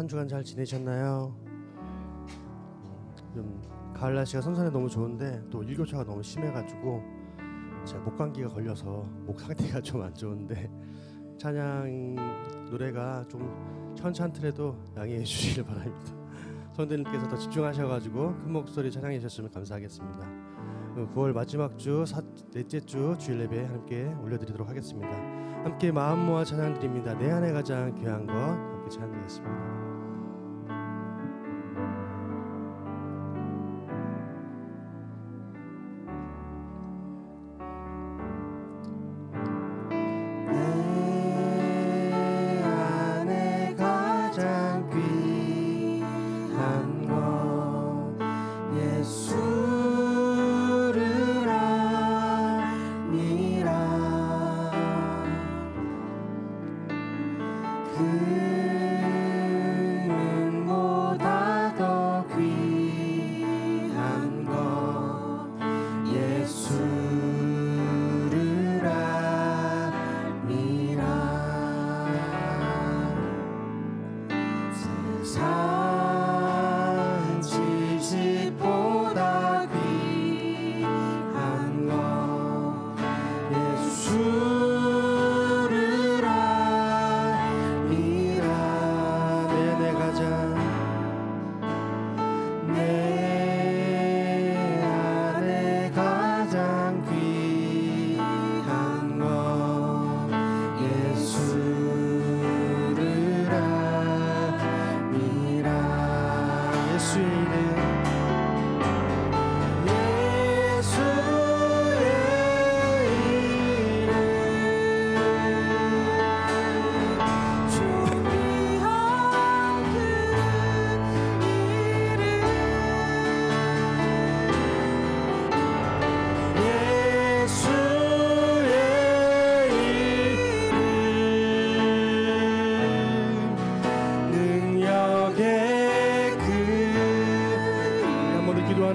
한 주간 잘 지내셨나요? 좀 가을 날씨가 선선해 너무 좋은데 또 일교차가 너무 심해가지고 제가 목감기가 걸려서 목 상태가 좀 안 좋은데 찬양 노래가 좀 현찮더라도 양해해 주시길 바랍니다. 성도님께서 더 집중하셔가지고 큰 목소리 찬양해 주셨으면 감사하겠습니다. 9월 마지막 주 넷째 주 주일 예배 함께 올려드리도록 하겠습니다. 함께 마음 모아 찬양 드립니다. 내 안에 가장 귀한 것 함께 찬양드리겠습니다.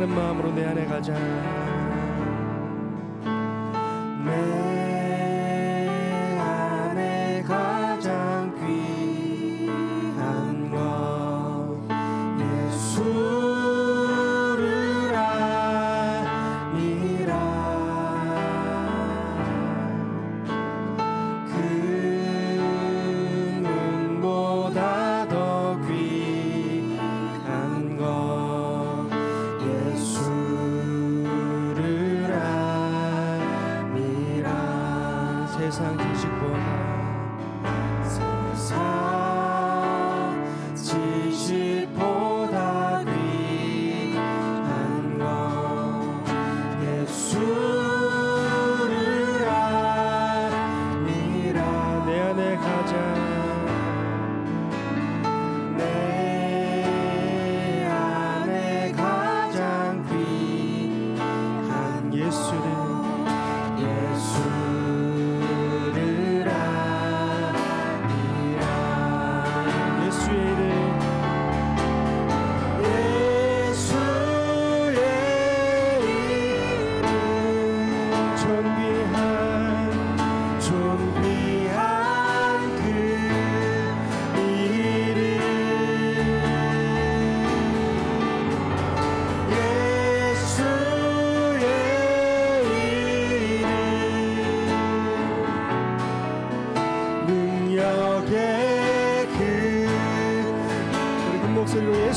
마음으로 내 안에 가자. 내 안에 가장 귀한 것 예수를 아니라. 그 눈보다 더 귀한 것 예수를 아니라. 세상 지식보다 귀한 것 예수를 아니라. 내 안에 가장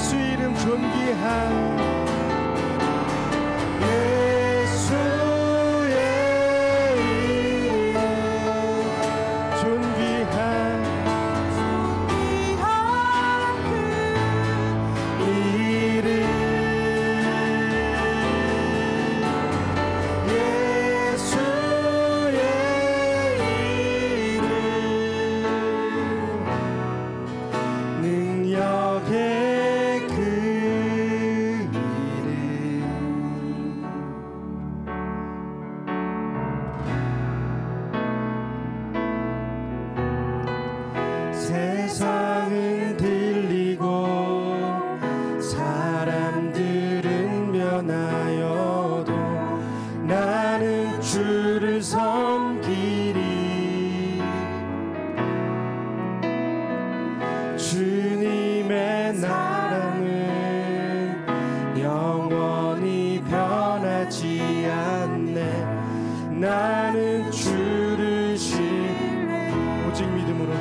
예수 이름 존귀한 예수의 이름 존귀한 그 이름 예수의 이름 능력의 세상은 들리고 사람들은 변하여도 나는 주를 섬기리. 주님의 나는 주를 신뢰 오직 믿음으로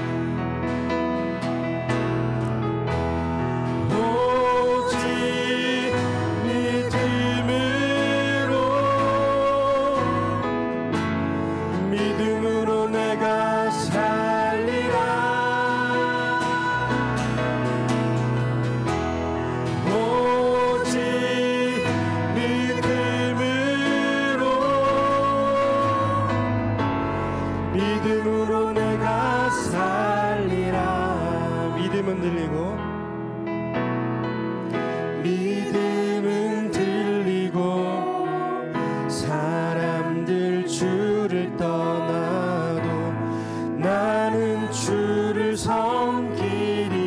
믿음으로 내가 살리라. 믿음은 들리고 믿음은 들리고 사람들 주를 떠나도 나는 주를 섬기리.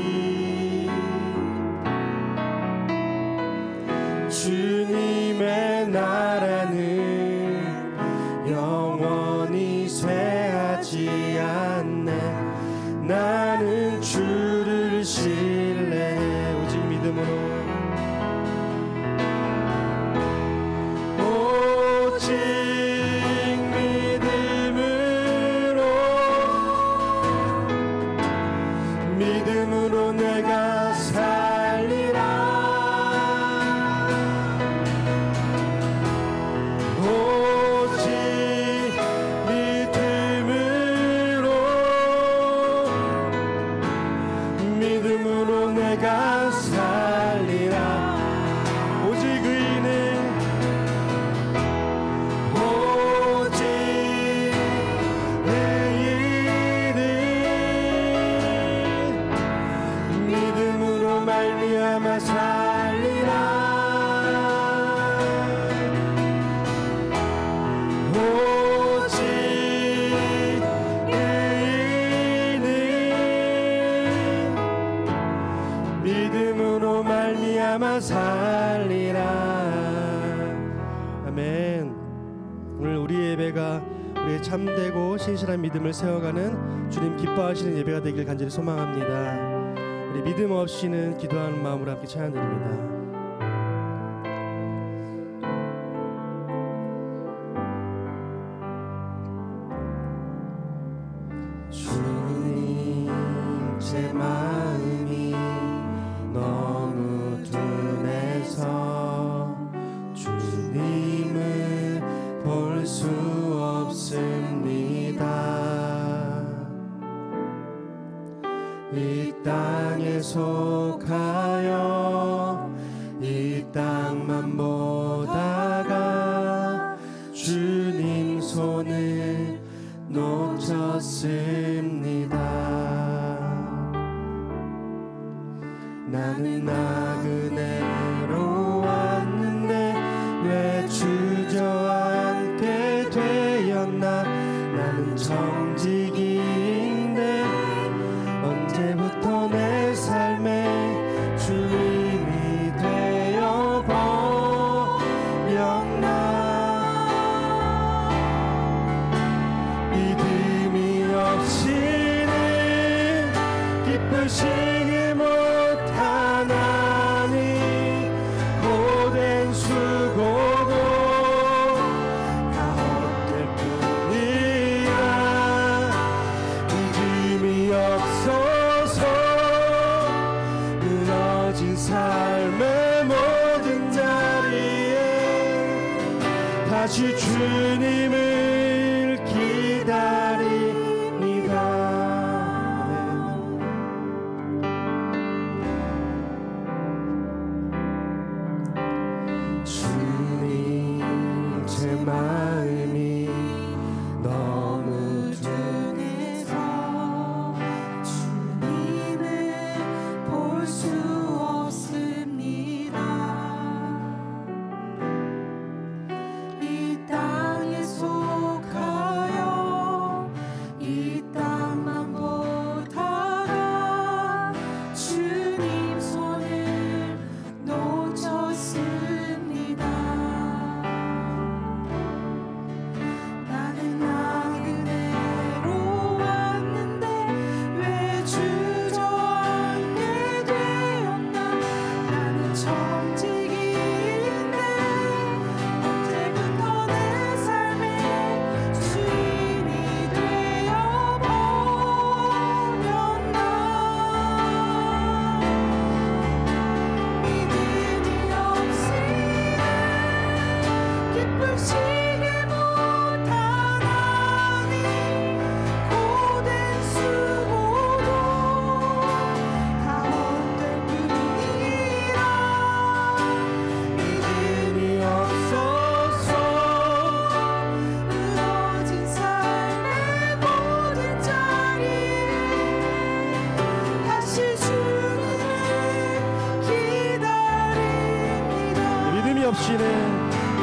주님의 나라는 영원히 쇠하지 않네. 나는 주를 신뢰해 오직 믿음으로 오직 믿음으로 내가 살리라. 오직 믿음으로 내가 살리라. 오직 의인은 오직 의인은 믿음으로 말미암아 살리라. 오직 의인은 믿음으로 말미암아 살리라. 아멘. 오늘 우리의 예배가 우리의 참되고 신실한 믿음을 세워가는 주님 기뻐하시는 예배가 되길 간절히 소망합니다. 우리 믿음 없이는 기도하는 마음으로 함께 찬양드립니다. 주님 제 마음이 너무 둔해서 주님을 볼 수 없습니다. 이 땅에 속하여 이 땅만 보다가 주님 손을 놓쳤습니다. 나는 나그네로 왔는데 왜 주저앉게 되었나. 나는 정직인데 언제부터 내 삶에 주인이 되어 버렸나. 믿음이 없이는 기쁘시기 못하나니 고된 수고고 다 헛될 뿐이라. 믿음이 없어서 무너진 삶의 모든 자리에 다시 주님을 기다립니다. 주님 제 마음이 너무 둔해서 주님을 볼 수 없습니다. 이 땅에 속하여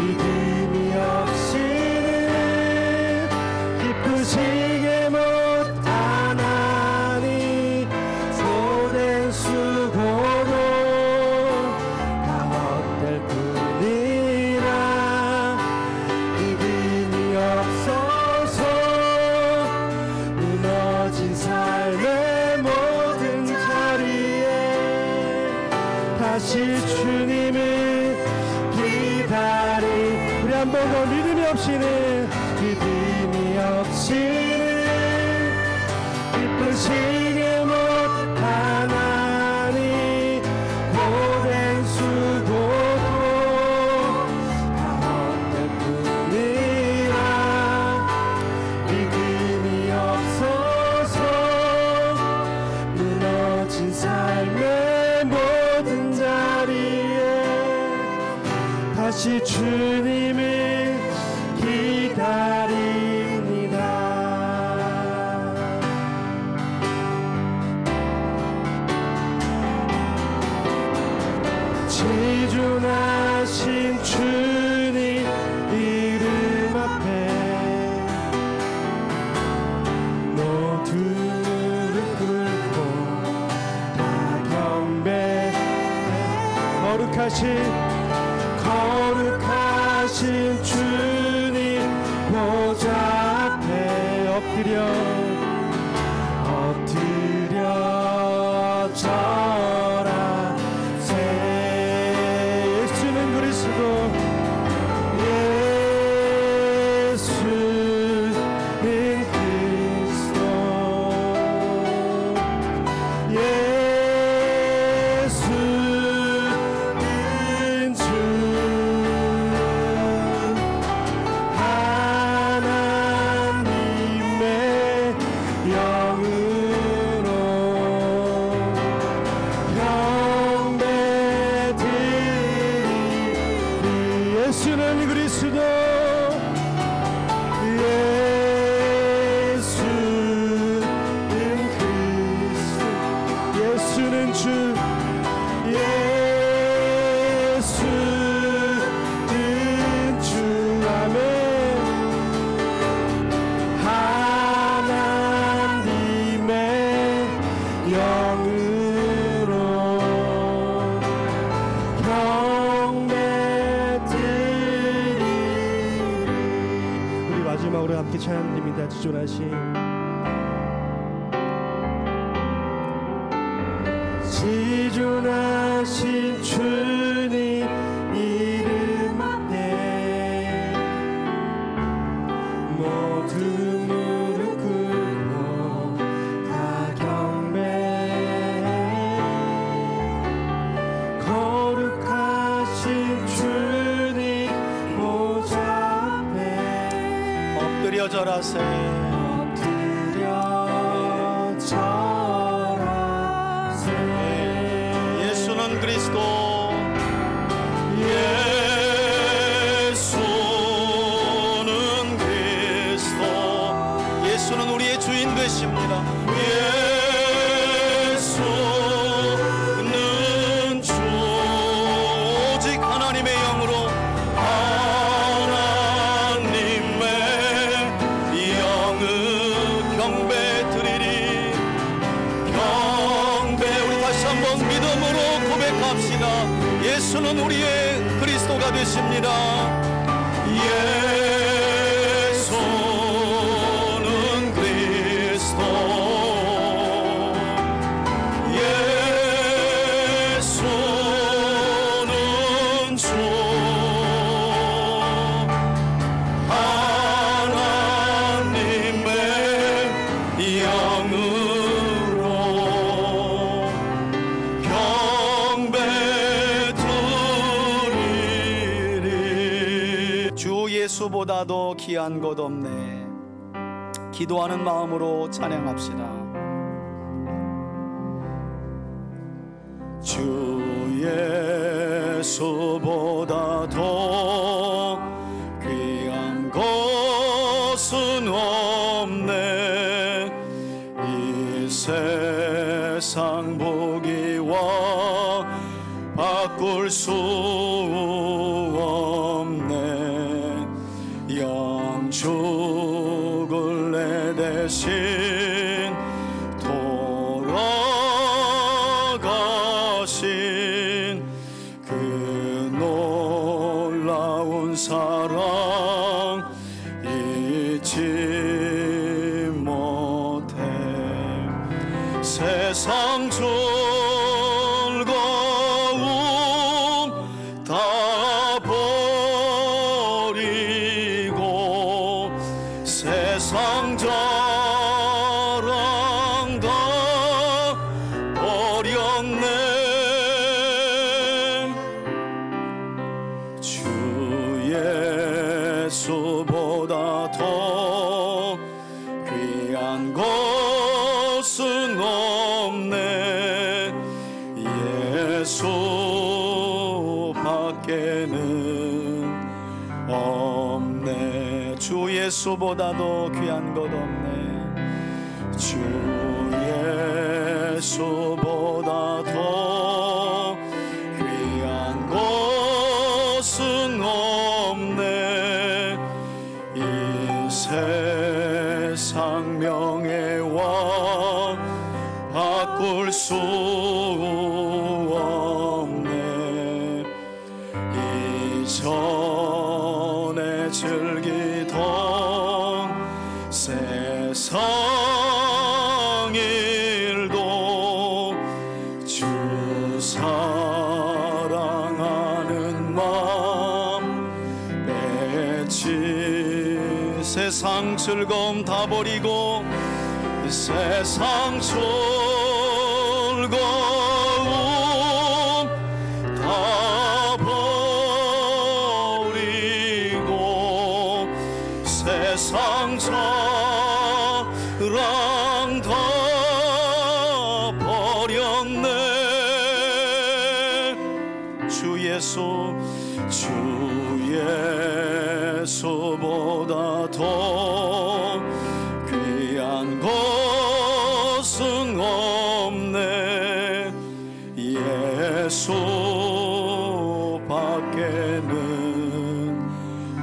믿음이 없이는 기쁘시게 못하나니 소된 수고도 다 헛될 뿐이라 믿음이 없어서 무너진 삶의 모든 자리에 다시 주님을 우리 한 번 더 믿음이 없이는 기쁘시게 못하나니 고된 수고도 다 헛될 뿐이라 믿음이 없어서 무너진 삶의 모든 자리에 다시 주님을 기다립니다. 지존하신 주님 이름 앞에 모두 무릎 꿇고 다 경배 거룩하신 주님 보좌 앞에 엎드려 절하세. 예수는 그리스도 예수는 그리스도 예수는 주 예수는 주 아멘. 하나님의 영으로 마지막으로 함께 찬양드립니다. 지존하신 주님 이름 앞에 모두 무릎 꿇고 다 경배해. 거룩하신 주님 보좌 앞에 엎드려 절하세. 예수는 그리스도 예수는 우리의 주인 되십니다. 예수는 주 오직 하나님의 영으로 예수는 우리의 그리스도가 되십니다. 예수는 그리스도 예수는 주 하나님의 영으로 경배 예수보다도 귀한 것 없네. 기도하는 마음으로 찬양합시다. 주 예수보다도 귀한 것은 없네. 이 세상 보기와 바꿀 수 없네. 영 죽을 내 대신 돌아가신 그 놀라운 사랑 잊지 못해. 세상 즐거움 다 버리고 세상 자랑 다 버렸네. 주 예수보다 더 귀한 것은 없네. 예수 밖에는 없네. 주 예수보다도 귀한 것 없네. 주 예수보다 더 귀한 것은 없네. 이 세상 명예와 바꿀 수 없네. 이전에 즐기던 세상 일도 주 사랑하는 마음 맺지. 세상 즐거움 다 버리고 세상 즐거움 다 버리고 세상 사랑 다 버렸네. 주 예수보다 더 귀한 것은 없네. 예수 밖에는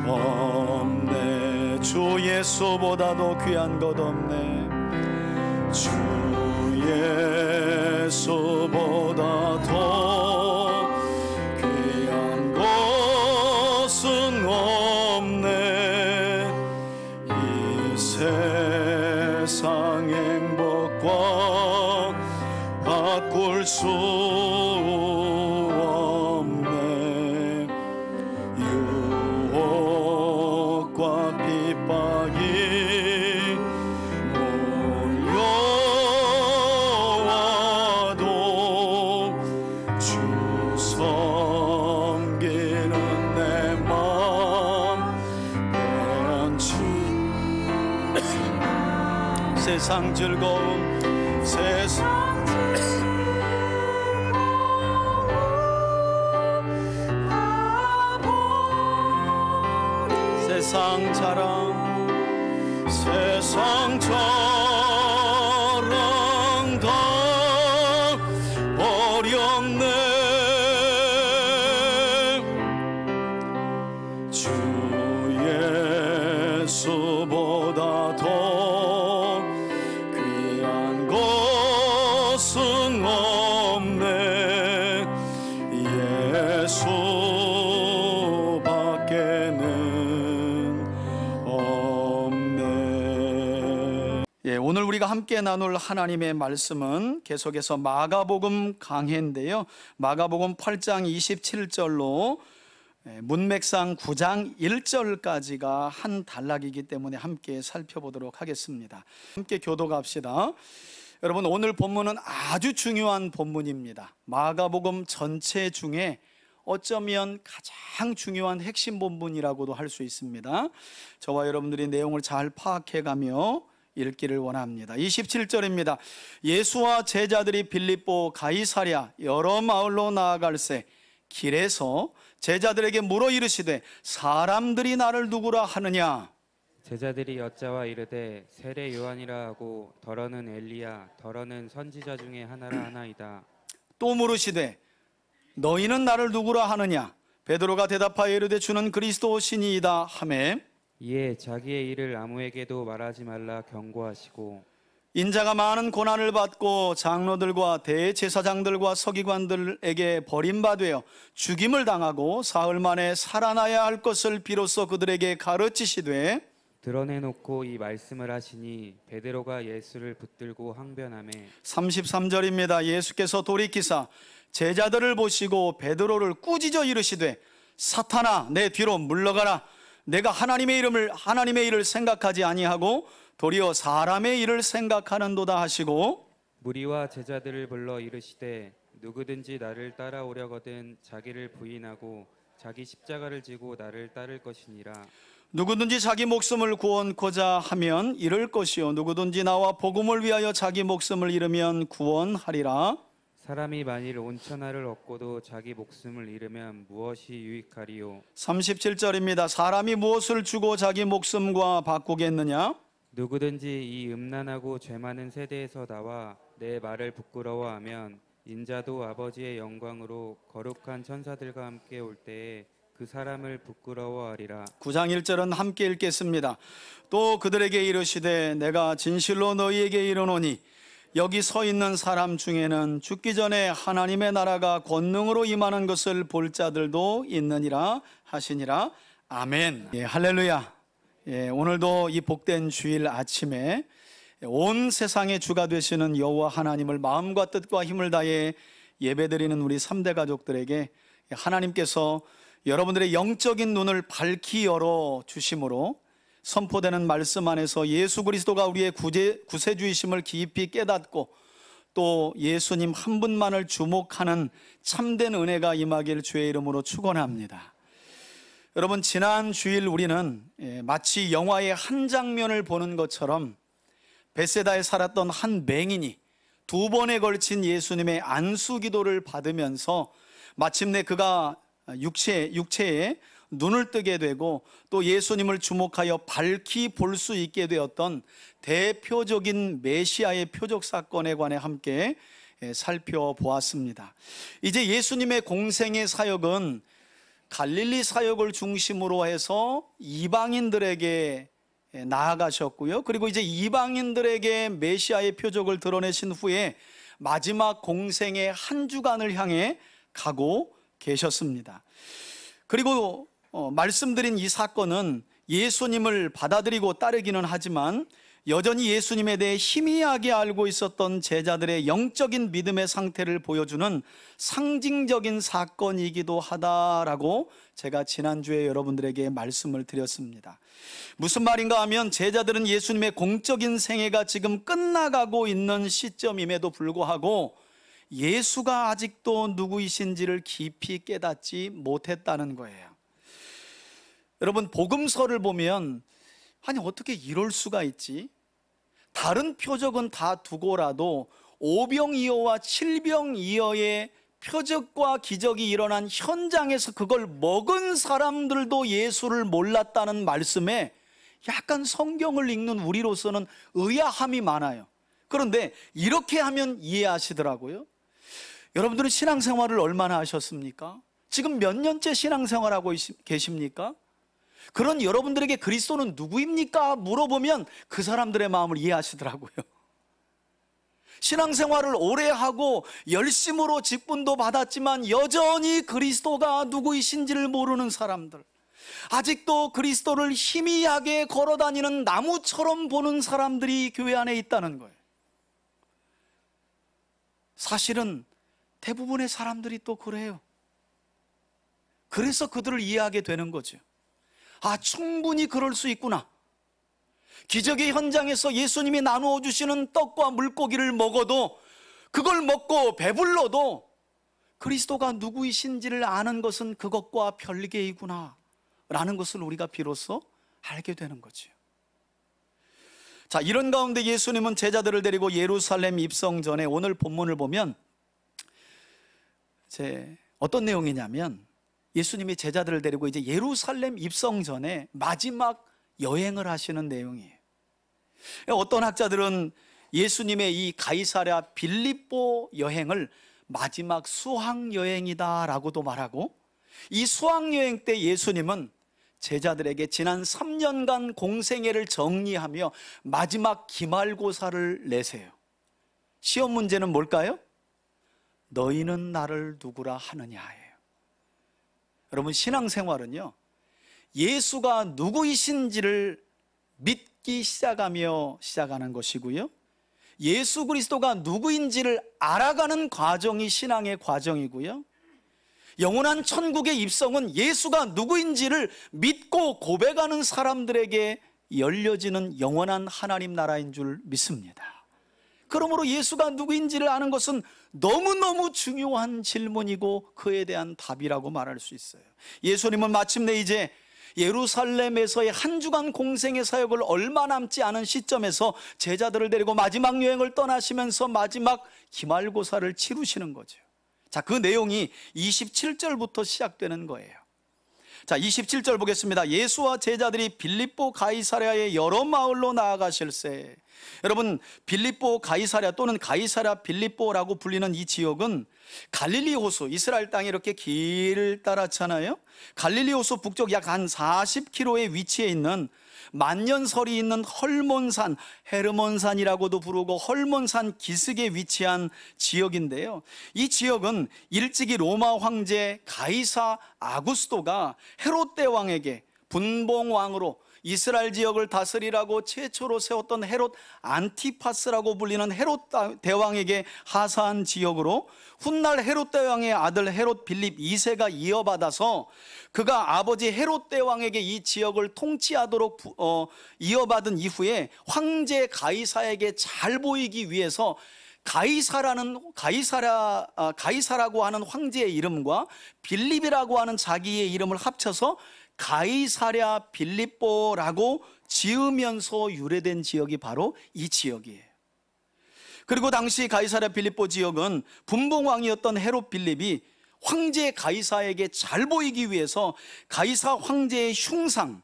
없네. 주 예수보다도 귀한 것 없네. 주 예수보다 더 귀한 것은 없네. 이 세상 행복과 바꿀 수 없네. 유혹과 핍박이 몰려와도 주 섬기는 내 마음 변치. 세상 즐거움 세상 자랑 세상 자랑 다 버렸네. 주 예수보다 더 귀한 것은 없네. 예수 밖에는 없네. 오늘 우리가 함께 나눌 하나님의 말씀은 계속해서 마가복음 강해인데요, 마가복음 8장 27절로 문맥상 9장 1절까지가 한 단락이기 때문에 함께 살펴보도록 하겠습니다. 함께 교독합시다. 여러분, 오늘 본문은 아주 중요한 본문입니다. 마가복음 전체 중에 어쩌면 가장 중요한 핵심 본문이라고도 할 수 있습니다. 저와 여러분들이 내용을 잘 파악해가며 읽기를 원합니다. 27절입니다. 예수와 제자들이 빌립보 가이사랴 여러 마을로 나아갈새 길에서 제자들에게 물어 이르시되 사람들이 나를 누구라 하느냐. 제자들이 여짜와 이르되 세례 요한이라 하고 더러는 엘리야 더러는 선지자 중에 하나라 하나이다. 또 물으시되 너희는 나를 누구라 하느냐. 베드로가 대답하여 이르되 주는 그리스도 신이이다 하매 이에 자기의 일을 아무에게도 말하지 말라 경고하시고 인자가 많은 고난을 받고 장로들과 대제사장들과 서기관들에게 버림받아 죽임을 당하고 사흘 만에 살아나야 할 것을 비로소 그들에게 가르치시되 드러내놓고 이 말씀을 하시니 베드로가 예수를 붙들고 항변하매 33절입니다. 예수께서 돌이키사 제자들을 보시고 베드로를 꾸짖어 이르시되 사탄아 내 뒤로 물러가라. 내가 하나님의 일을 생각하지 아니하고 도리어 사람의 일을 생각하는도다 하시고 무리와 제자들을 불러 이르시되 누구든지 나를 따라오려거든 자기를 부인하고 자기 십자가를 지고 나를 따를 것이니라. 누구든지 자기 목숨을 구원코자 하면 잃을 것이요 누구든지 나와 복음을 위하여 자기 목숨을 잃으면 구원하리라. 사람이 만일 온 천하를 얻고도 자기 목숨을 잃으면 무엇이 유익하리요. 37절입니다. 사람이 무엇을 주고 자기 목숨과 바꾸겠느냐. 누구든지 이 음란하고 죄 많은 세대에서 나와 내 말을 부끄러워하면 인자도 아버지의 영광으로 거룩한 천사들과 함께 올 때에 그 사람을 부끄러워하리라. 9장 1절은 함께 읽겠습니다. 또 그들에게 이르시되 내가 진실로 너희에게 이르노니 여기 서 있는 사람 중에는 죽기 전에 하나님의 나라가 권능으로 임하는 것을 볼 자들도 있느니라 하시니라. 아멘. 할렐루야. 오늘도 이 복된 주일 아침에 온 세상의 주가 되시는 여호와 하나님을 마음과 뜻과 힘을 다해 예배드리는 우리 3대 가족들에게 하나님께서 여러분들의 영적인 눈을 밝히 열어 주심으로 선포되는 말씀 안에서 예수 그리스도가 우리의 구세주이심을 깊이 깨닫고 또 예수님 한 분만을 주목하는 참된 은혜가 임하길 주의 이름으로 축원합니다. 여러분, 지난 주일 우리는 마치 영화의 한 장면을 보는 것처럼 벳세다에 살았던 한 맹인이 2번에 걸친 예수님의 안수 기도를 받으면서 마침내 그가 육체에 눈을 뜨게 되고 또 예수님을 주목하여 밝히 볼 수 있게 되었던 대표적인 메시아의 표적 사건에 관해 함께 살펴보았습니다. 이제 예수님의 공생의 사역은 갈릴리 사역을 중심으로 해서 이방인들에게 나아가셨고요. 그리고 이제 이방인들에게 메시아의 표적을 드러내신 후에 마지막 공생의 한 주간을 향해 가고 계셨습니다. 그리고 말씀드린 이 사건은 예수님을 받아들이고 따르기는 하지만 여전히 예수님에 대해 희미하게 알고 있었던 제자들의 영적인 믿음의 상태를 보여주는 상징적인 사건이기도 하다라고 제가 지난주에 여러분들에게 말씀을 드렸습니다. 무슨 말인가 하면 제자들은 예수님의 공적인 생애가 지금 끝나가고 있는 시점임에도 불구하고 예수가 아직도 누구이신지를 깊이 깨닫지 못했다는 거예요. 여러분, 복음서를 보면 아니 어떻게 이럴 수가 있지? 다른 표적은 다 두고라도 오병이어와 칠병이어의 표적과 기적이 일어난 현장에서 그걸 먹은 사람들도 예수를 몰랐다는 말씀에 약간 성경을 읽는 우리로서는 의아함이 많아요. 그런데 이렇게 하면 이해하시더라고요. 여러분들은 신앙생활을 얼마나 하셨습니까? 지금 몇 년째 신앙생활하고 계십니까? 그런 여러분들에게 그리스도는 누구입니까? 물어보면 그 사람들의 마음을 이해하시더라고요. 신앙생활을 오래 하고 열심으로 직분도 받았지만 여전히 그리스도가 누구이신지를 모르는 사람들, 아직도 그리스도를 희미하게 걸어다니는 나무처럼 보는 사람들이 교회 안에 있다는 거예요. 사실은 대부분의 사람들이 또 그래요. 그래서 그들을 이해하게 되는 거죠. 아, 충분히 그럴 수 있구나. 기적의 현장에서 예수님이 나누어 주시는 떡과 물고기를 먹어도, 그걸 먹고 배불러도 그리스도가 누구이신지를 아는 것은 그것과 별개이구나 라는 것을 우리가 비로소 알게 되는 거죠. 자, 이런 가운데 예수님은 제자들을 데리고 예루살렘 입성 전에 오늘 본문을 보면 어떤 내용이냐면 예수님이 제자들을 데리고 이제 예루살렘 입성 전에 마지막 여행을 하시는 내용이에요. 어떤 학자들은 예수님의 이 가이사랴 빌립보 여행을 마지막 수학여행이다라고도 말하고, 이 수학여행 때 예수님은 제자들에게 지난 3년간 공생애를 정리하며 마지막 기말고사를 내세요. 시험 문제는 뭘까요? 너희는 나를 누구라 하느냐예요. 여러분, 신앙생활은요, 예수가 누구이신지를 믿기 시작하며 시작하는 것이고요, 예수 그리스도가 누구인지를 알아가는 과정이 신앙의 과정이고요, 영원한 천국의 입성은 예수가 누구인지를 믿고 고백하는 사람들에게 열려지는 영원한 하나님 나라인 줄 믿습니다. 그러므로 예수가 누구인지를 아는 것은 너무너무 중요한 질문이고 그에 대한 답이라고 말할 수 있어요. 예수님은 마침내 이제 예루살렘에서의 한 주간 공생의 사역을 얼마 남지 않은 시점에서 제자들을 데리고 마지막 여행을 떠나시면서 마지막 기말고사를 치르시는 거죠. 자, 그 내용이 27절부터 시작되는 거예요. 자, 27절 보겠습니다. 예수와 제자들이 빌립보 가이사랴의 여러 마을로 나아가실세. 여러분, 빌립보 가이사랴 또는 가이사랴 빌립보라고 불리는 이 지역은 갈릴리 호수, 이스라엘 땅이 이렇게 길을 따랐잖아요. 갈릴리 호수 북쪽 약 한 40km의 위치에 있는 만년설이 있는 헐몬산, 헤르몬산이라고도 부르고 헐몬산 기슭에 위치한 지역인데요, 이 지역은 일찍이 로마 황제 가이사 아구스토가 헤롯 대왕에게 분봉왕으로 이스라엘 지역을 다스리라고 최초로 세웠던 헤롯 안티파스라고 불리는 헤롯 대왕에게 하사한 지역으로, 훗날 헤롯 대왕의 아들 헤롯 빌립 2세가 이어받아서 그가 아버지 헤롯 대왕에게 이 지역을 통치하도록 이어받은 이후에 황제 가이사에게 잘 보이기 위해서 가이사라고 하는 황제의 이름과 빌립이라고 하는 자기의 이름을 합쳐서 가이사랴 빌립보라고 지으면서 유래된 지역이 바로 이 지역이에요. 그리고 당시 가이사랴 빌립보 지역은 분봉왕이었던 헤롯 빌립이 황제 가이사에게 잘 보이기 위해서 가이사 황제의 흉상,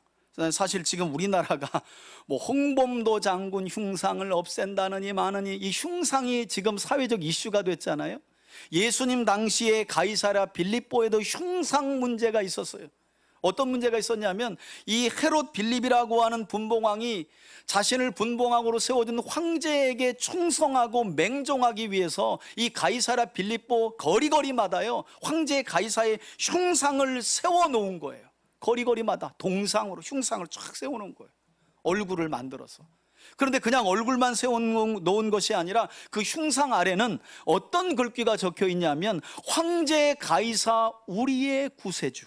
사실 지금 우리나라가 뭐 홍범도 장군 흉상을 없앤다느니 마느니 이 흉상이 지금 사회적 이슈가 됐잖아요. 예수님 당시에 가이사랴 빌립보에도 흉상 문제가 있었어요. 어떤 문제가 있었냐면 이 헤롯 빌립이라고 하는 분봉왕이 자신을 분봉왕으로 세워준 황제에게 충성하고 맹종하기 위해서 이 가이사랴 빌립보 거리거리마다요 황제 가이사의 흉상을 세워놓은 거예요. 거리거리마다 동상으로 흉상을 쫙 세워놓은 거예요. 얼굴을 만들어서. 그런데 그냥 얼굴만 세워놓은 것이 아니라 그 흉상 아래는 어떤 글귀가 적혀 있냐면 황제 가이사 우리의 구세주,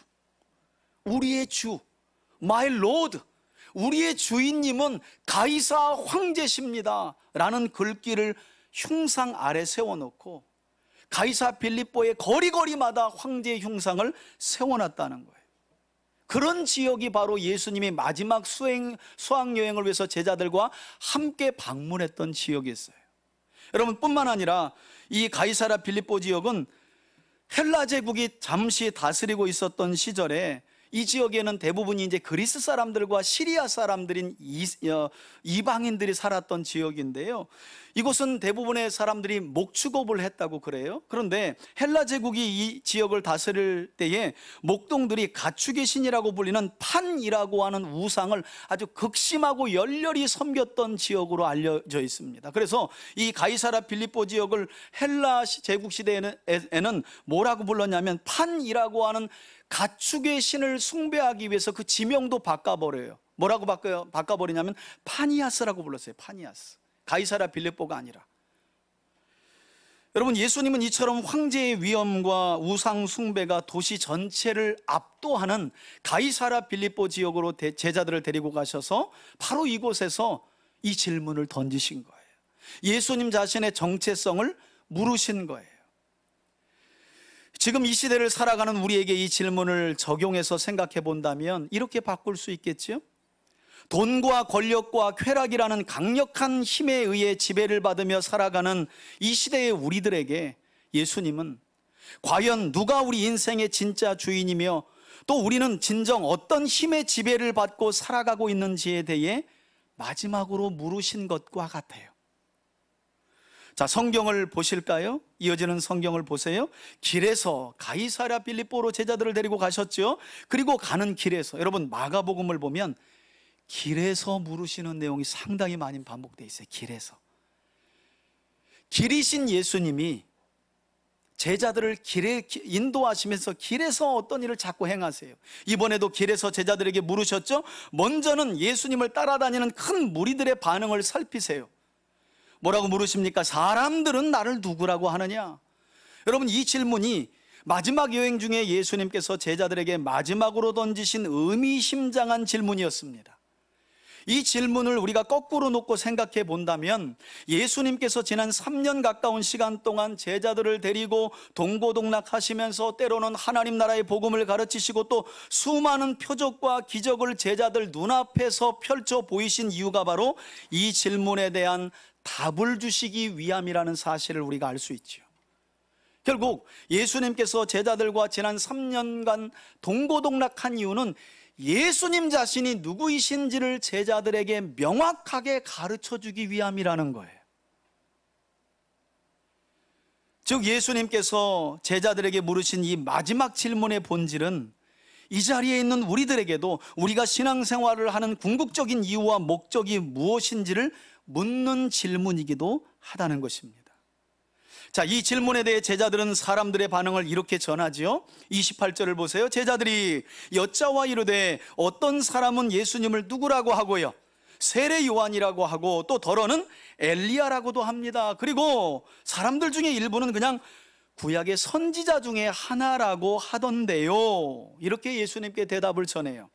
우리의 주, my lord, 우리의 주인님은 가이사 황제십니다 라는 글귀를 흉상 아래 세워놓고 가이사 빌립보의 거리거리마다 황제의 흉상을 세워놨다는 거예요. 그런 지역이 바로 예수님이 마지막 수학여행을 위해서 제자들과 함께 방문했던 지역이었어요. 여러분, 뿐만 아니라 이 가이사랴 빌립보 지역은 헬라 제국이 잠시 다스리고 있었던 시절에 이 지역에는 대부분이 이제 그리스 사람들과 시리아 사람들인 이방인들이 살았던 지역인데요, 이곳은 대부분의 사람들이 목축업을 했다고 그래요. 그런데 헬라 제국이 이 지역을 다스릴 때에 목동들이 가축의 신이라고 불리는 판이라고 하는 우상을 아주 극심하고 열렬히 섬겼던 지역으로 알려져 있습니다. 그래서 이 가이사랴 빌립보 지역을 헬라 제국 시대에는 뭐라고 불렀냐면 판이라고 하는 가축의 신을 숭배하기 위해서 그 지명도 바꿔버려요. 뭐라고 바꿔버리냐면 파니아스라고 불렀어요. 파니아스. 가이사랴 빌립보가 아니라. 여러분, 예수님은 이처럼 황제의 위엄과 우상 숭배가 도시 전체를 압도하는 가이사랴 빌립보 지역으로 제자들을 데리고 가셔서 바로 이곳에서 이 질문을 던지신 거예요. 예수님 자신의 정체성을 물으신 거예요. 지금 이 시대를 살아가는 우리에게 이 질문을 적용해서 생각해 본다면 이렇게 바꿀 수 있겠지요? 돈과 권력과 쾌락이라는 강력한 힘에 의해 지배를 받으며 살아가는 이 시대의 우리들에게 예수님은 과연 누가 우리 인생의 진짜 주인이며 또 우리는 진정 어떤 힘의 지배를 받고 살아가고 있는지에 대해 마지막으로 물으신 것과 같아요. 자, 성경을 보실까요? 이어지는 성경을 보세요. 길에서 가이사랴 빌립보로 제자들을 데리고 가셨죠. 그리고 가는 길에서, 여러분 마가복음을 보면 길에서 물으시는 내용이 상당히 많이 반복되어 있어요. 길에서. 길이신 예수님이 제자들을 길에 인도하시면서 길에서 어떤 일을 자꾸 행하세요. 이번에도 길에서 제자들에게 물으셨죠. 먼저는 예수님을 따라다니는 큰 무리들의 반응을 살피세요. 뭐라고 물으십니까? 사람들은 나를 누구라고 하느냐? 여러분, 이 질문이 마지막 여행 중에 예수님께서 제자들에게 마지막으로 던지신 의미심장한 질문이었습니다. 이 질문을 우리가 거꾸로 놓고 생각해 본다면 예수님께서 지난 3년 가까운 시간 동안 제자들을 데리고 동고동락하시면서 때로는 하나님 나라의 복음을 가르치시고 또 수많은 표적과 기적을 제자들 눈앞에서 펼쳐 보이신 이유가 바로 이 질문에 대한 답을 주시기 위함이라는 사실을 우리가 알 수 있죠. 결국 예수님께서 제자들과 지난 3년간 동고동락한 이유는 예수님 자신이 누구이신지를 제자들에게 명확하게 가르쳐주기 위함이라는 거예요. 즉 예수님께서 제자들에게 물으신 이 마지막 질문의 본질은 이 자리에 있는 우리들에게도 우리가 신앙생활을 하는 궁극적인 이유와 목적이 무엇인지를 묻는 질문이기도 하다는 것입니다. 자, 이 질문에 대해 제자들은 사람들의 반응을 이렇게 전하지요. 28절을 보세요. 제자들이 여짜와 이르되 어떤 사람은 예수님을 누구라고 하고요, 세례 요한이라고 하고 또 더러는 엘리야라고도 합니다. 그리고 사람들 중에 일부는 그냥 구약의 선지자 중에 하나라고 하던데요. 이렇게 예수님께 대답을 전해요.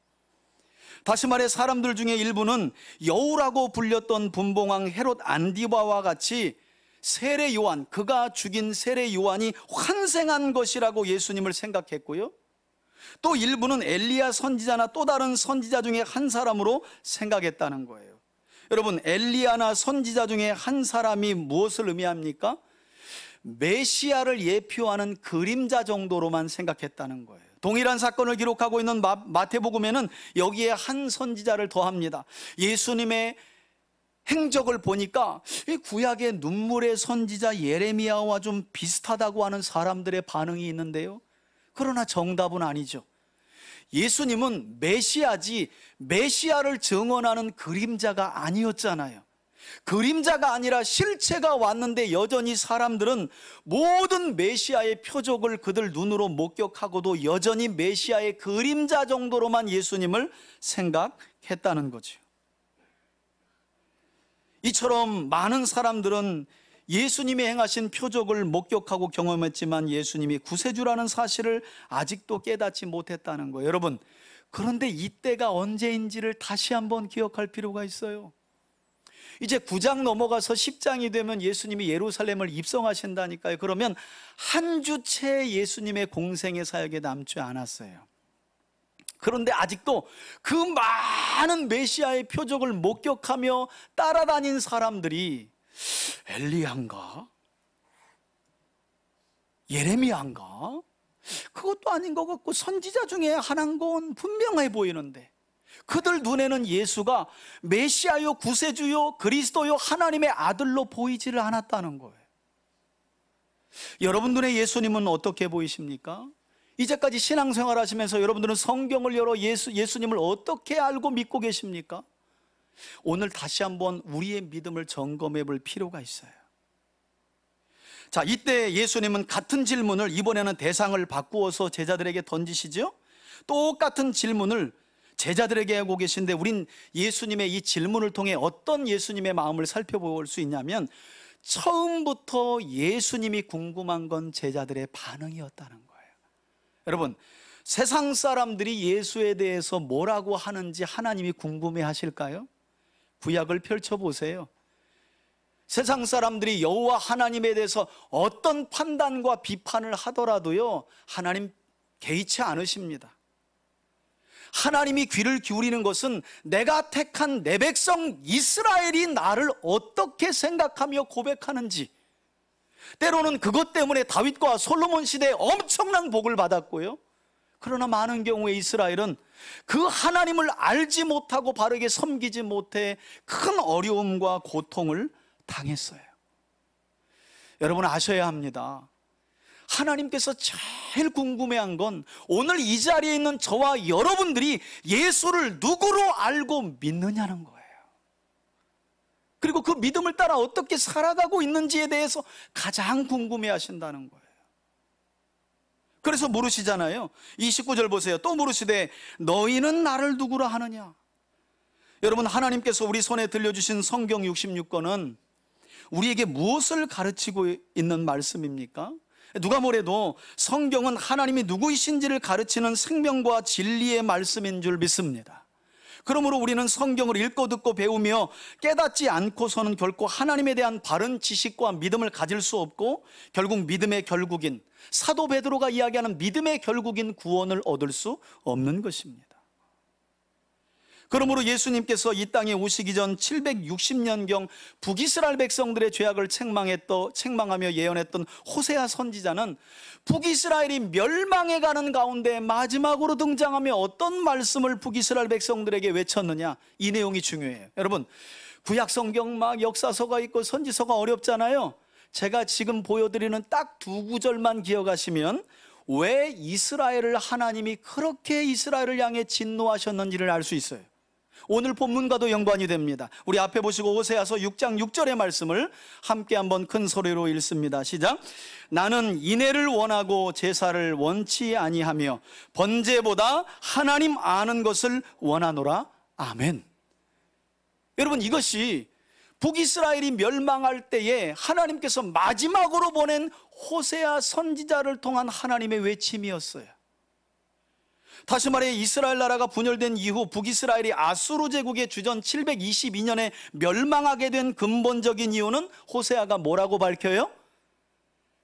다시 말해 사람들 중에 일부는 여우라고 불렸던 분봉왕 헤롯 안디바와 같이 세례 요한, 그가 죽인 세례 요한이 환생한 것이라고 예수님을 생각했고요, 또 일부는 엘리야 선지자나 또 다른 선지자 중에 한 사람으로 생각했다는 거예요. 여러분, 엘리야나 선지자 중에 한 사람이 무엇을 의미합니까? 메시아를 예표하는 그림자 정도로만 생각했다는 거예요. 동일한 사건을 기록하고 있는 마태복음에는 여기에 한 선지자를 더합니다. 예수님의 행적을 보니까 이 구약의 눈물의 선지자 예레미야와 좀 비슷하다고 하는 사람들의 반응이 있는데요, 그러나 정답은 아니죠. 예수님은 메시아지 메시아를 증언하는 그림자가 아니었잖아요. 그림자가 아니라 실체가 왔는데 여전히 사람들은 모든 메시아의 표적을 그들 눈으로 목격하고도 여전히 메시아의 그림자 정도로만 예수님을 생각했다는 거죠. 이처럼 많은 사람들은 예수님이 행하신 표적을 목격하고 경험했지만 예수님이 구세주라는 사실을 아직도 깨닫지 못했다는 거예요. 여러분, 그런데 이때가 언제인지를 다시 한번 기억할 필요가 있어요. 이제 9장 넘어가서 10장이 되면 예수님이 예루살렘을 입성하신다니까요. 그러면 한 주채 예수님의 공생의 사역에 남지 않았어요. 그런데 아직도 그 많은 메시아의 표적을 목격하며 따라다닌 사람들이 엘리야인가? 예레미야인가? 그것도 아닌 것 같고 선지자 중에 하나인 건 분명해 보이는데 그들 눈에는 예수가 메시아요, 구세주요, 그리스도요, 하나님의 아들로 보이지를 않았다는 거예요. 여러분 눈에 예수님은 어떻게 보이십니까? 이제까지 신앙생활 하시면서 여러분들은 성경을 열어 예수님을 어떻게 알고 믿고 계십니까? 오늘 다시 한번 우리의 믿음을 점검해 볼 필요가 있어요. 자, 이때 예수님은 같은 질문을 이번에는 대상을 바꾸어서 제자들에게 던지시죠. 똑같은 질문을 제자들에게 하고 계신데 우린 예수님의 이 질문을 통해 어떤 예수님의 마음을 살펴볼 수 있냐면 처음부터 예수님이 궁금한 건 제자들의 반응이었다는 거예요. 여러분, 세상 사람들이 예수에 대해서 뭐라고 하는지 하나님이 궁금해 하실까요? 구약을 펼쳐보세요. 세상 사람들이 여호와 하나님에 대해서 어떤 판단과 비판을 하더라도요, 하나님 개의치 않으십니다. 하나님이 귀를 기울이는 것은 내가 택한 내 백성 이스라엘이 나를 어떻게 생각하며 고백하는지, 때로는 그것 때문에 다윗과 솔로몬 시대에 엄청난 복을 받았고요, 그러나 많은 경우에 이스라엘은 그 하나님을 알지 못하고 바르게 섬기지 못해 큰 어려움과 고통을 당했어요. 여러분 아셔야 합니다. 하나님께서 제일 궁금해한 건 오늘 이 자리에 있는 저와 여러분들이 예수를 누구로 알고 믿느냐는 거예요. 그리고 그 믿음을 따라 어떻게 살아가고 있는지에 대해서 가장 궁금해 하신다는 거예요. 그래서 물으시잖아요. 29절 보세요. 또 물으시되 너희는 나를 누구라 하느냐. 여러분, 하나님께서 우리 손에 들려주신 성경 66권은 우리에게 무엇을 가르치고 있는 말씀입니까? 누가 뭐래도 성경은 하나님이 누구이신지를 가르치는 생명과 진리의 말씀인 줄 믿습니다. 그러므로 우리는 성경을 읽고 듣고 배우며 깨닫지 않고서는 결코 하나님에 대한 바른 지식과 믿음을 가질 수 없고, 결국 믿음의 결국인, 사도 베드로가 이야기하는 믿음의 결국인 구원을 얻을 수 없는 것입니다. 그러므로 예수님께서 이 땅에 오시기 전 760년경 북이스라엘 백성들의 죄악을 책망하며 예언했던 호세아 선지자는 북이스라엘이 멸망해가는 가운데 마지막으로 등장하며 어떤 말씀을 북이스라엘 백성들에게 외쳤느냐, 이 내용이 중요해요. 여러분, 구약 성경 막 역사서가 있고 선지서가 어렵잖아요. 제가 지금 보여드리는 딱 두 구절만 기억하시면 왜 이스라엘을 하나님이 그렇게 이스라엘을 향해 진노하셨는지를 알 수 있어요. 오늘 본문과도 연관이 됩니다. 우리 앞에 보시고 호세아서 6장 6절의 말씀을 함께 한번 큰 소리로 읽습니다. 시작. 나는 인애를 원하고 제사를 원치 아니하며 번제보다 하나님 아는 것을 원하노라. 아멘. 여러분, 이것이 북이스라엘이 멸망할 때에 하나님께서 마지막으로 보낸 호세아 선지자를 통한 하나님의 외침이었어요. 다시 말해 이스라엘 나라가 분열된 이후 북이스라엘이 아수르 제국의 주전 722년에 멸망하게 된 근본적인 이유는 호세아가 뭐라고 밝혀요?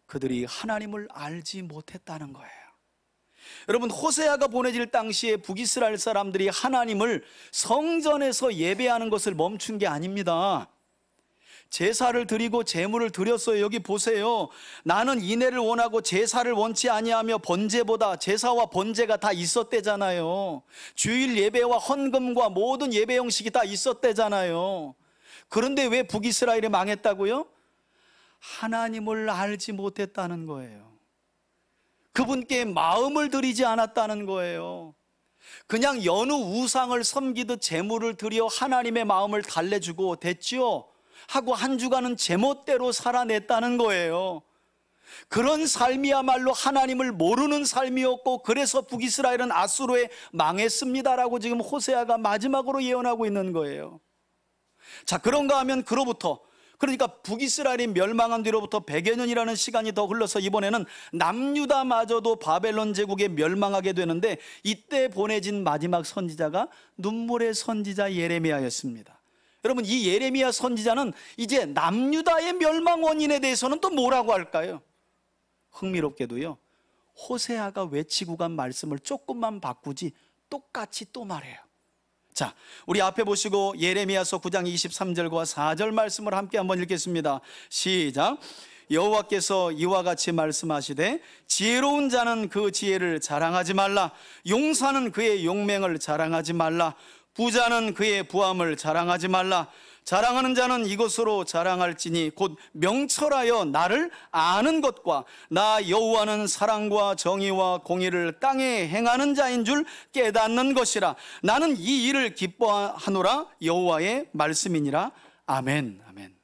그들이 하나님을 알지 못했다는 거예요. 여러분, 호세아가 보내질 당시에 북이스라엘 사람들이 하나님을 성전에서 예배하는 것을 멈춘 게 아닙니다. 제사를 드리고 제물을 드렸어요. 여기 보세요. 나는 인애를 원하고 제사를 원치 아니하며 번제보다, 제사와 번제가 다 있었대잖아요. 주일 예배와 헌금과 모든 예배 형식이 다 있었대잖아요. 그런데 왜 북이스라엘이 망했다고요? 하나님을 알지 못했다는 거예요. 그분께 마음을 들이지 않았다는 거예요. 그냥 여느 우상을 섬기듯 제물을 드려 하나님의 마음을 달래주고 됐지요 하고 한 주간은 제멋대로 살아냈다는 거예요. 그런 삶이야말로 하나님을 모르는 삶이었고, 그래서 북이스라엘은 아수르에 망했습니다라고 지금 호세아가 마지막으로 예언하고 있는 거예요. 자, 그런가 하면 그러니까 북이스라엘이 멸망한 뒤로부터 100여 년이라는 시간이 더 흘러서 이번에는 남유다마저도 바벨론 제국에 멸망하게 되는데, 이때 보내진 마지막 선지자가 눈물의 선지자 예레미야였습니다. 여러분, 이 예레미야 선지자는 이제 남유다의 멸망 원인에 대해서는 또 뭐라고 할까요? 흥미롭게도요, 호세아가 외치고 간 말씀을 조금만 바꾸지 똑같이 또 말해요. 자, 우리 앞에 보시고 예레미야서 9장 23절과 4절 말씀을 함께 한번 읽겠습니다. 시작. 여호와께서 이와 같이 말씀하시되 지혜로운 자는 그 지혜를 자랑하지 말라. 용사는 그의 용맹을 자랑하지 말라. 부자는 그의 부함을 자랑하지 말라. 자랑하는 자는 이것으로 자랑할지니 곧 명철하여 나를 아는 것과 나 여호와는 사랑과 정의와 공의를 땅에 행하는 자인 줄 깨닫는 것이라. 나는 이 일을 기뻐하노라. 여호와의 말씀이니라. 아멘. 아멘.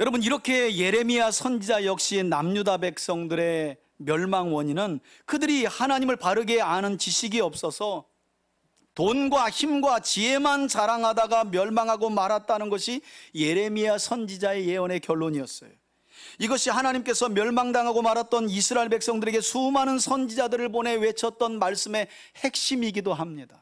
여러분, 이렇게 예레미야 선지자 역시 남유다 백성들의 멸망 원인은 그들이 하나님을 바르게 아는 지식이 없어서 돈과 힘과 지혜만 자랑하다가 멸망하고 말았다는 것이 예레미야 선지자의 예언의 결론이었어요. 이것이 하나님께서 멸망당하고 말았던 이스라엘 백성들에게 수많은 선지자들을 보내 외쳤던 말씀의 핵심이기도 합니다.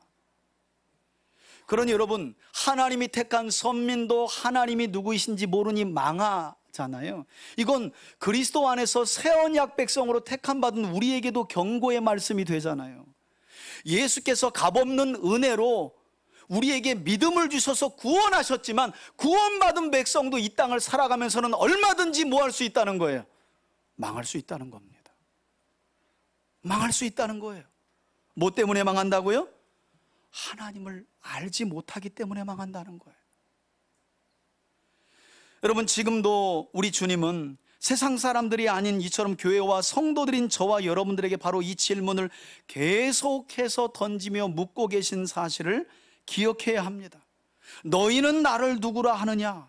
그러니 여러분, 하나님이 택한 선민도 하나님이 누구이신지 모르니 망하잖아요. 이건 그리스도 안에서 새 언약 백성으로 택함받은 우리에게도 경고의 말씀이 되잖아요. 예수께서 값없는 은혜로 우리에게 믿음을 주셔서 구원하셨지만 구원받은 백성도 이 땅을 살아가면서는 얼마든지 뭐 할 수 있다는 거예요? 망할 수 있다는 겁니다. 망할 수 있다는 거예요. 뭐 때문에 망한다고요? 하나님을 알지 못하기 때문에 망한다는 거예요. 여러분, 지금도 우리 주님은 세상 사람들이 아닌 이처럼 교회와 성도들인 저와 여러분들에게 바로 이 질문을 계속해서 던지며 묻고 계신 사실을 기억해야 합니다. 너희는 나를 누구라 하느냐?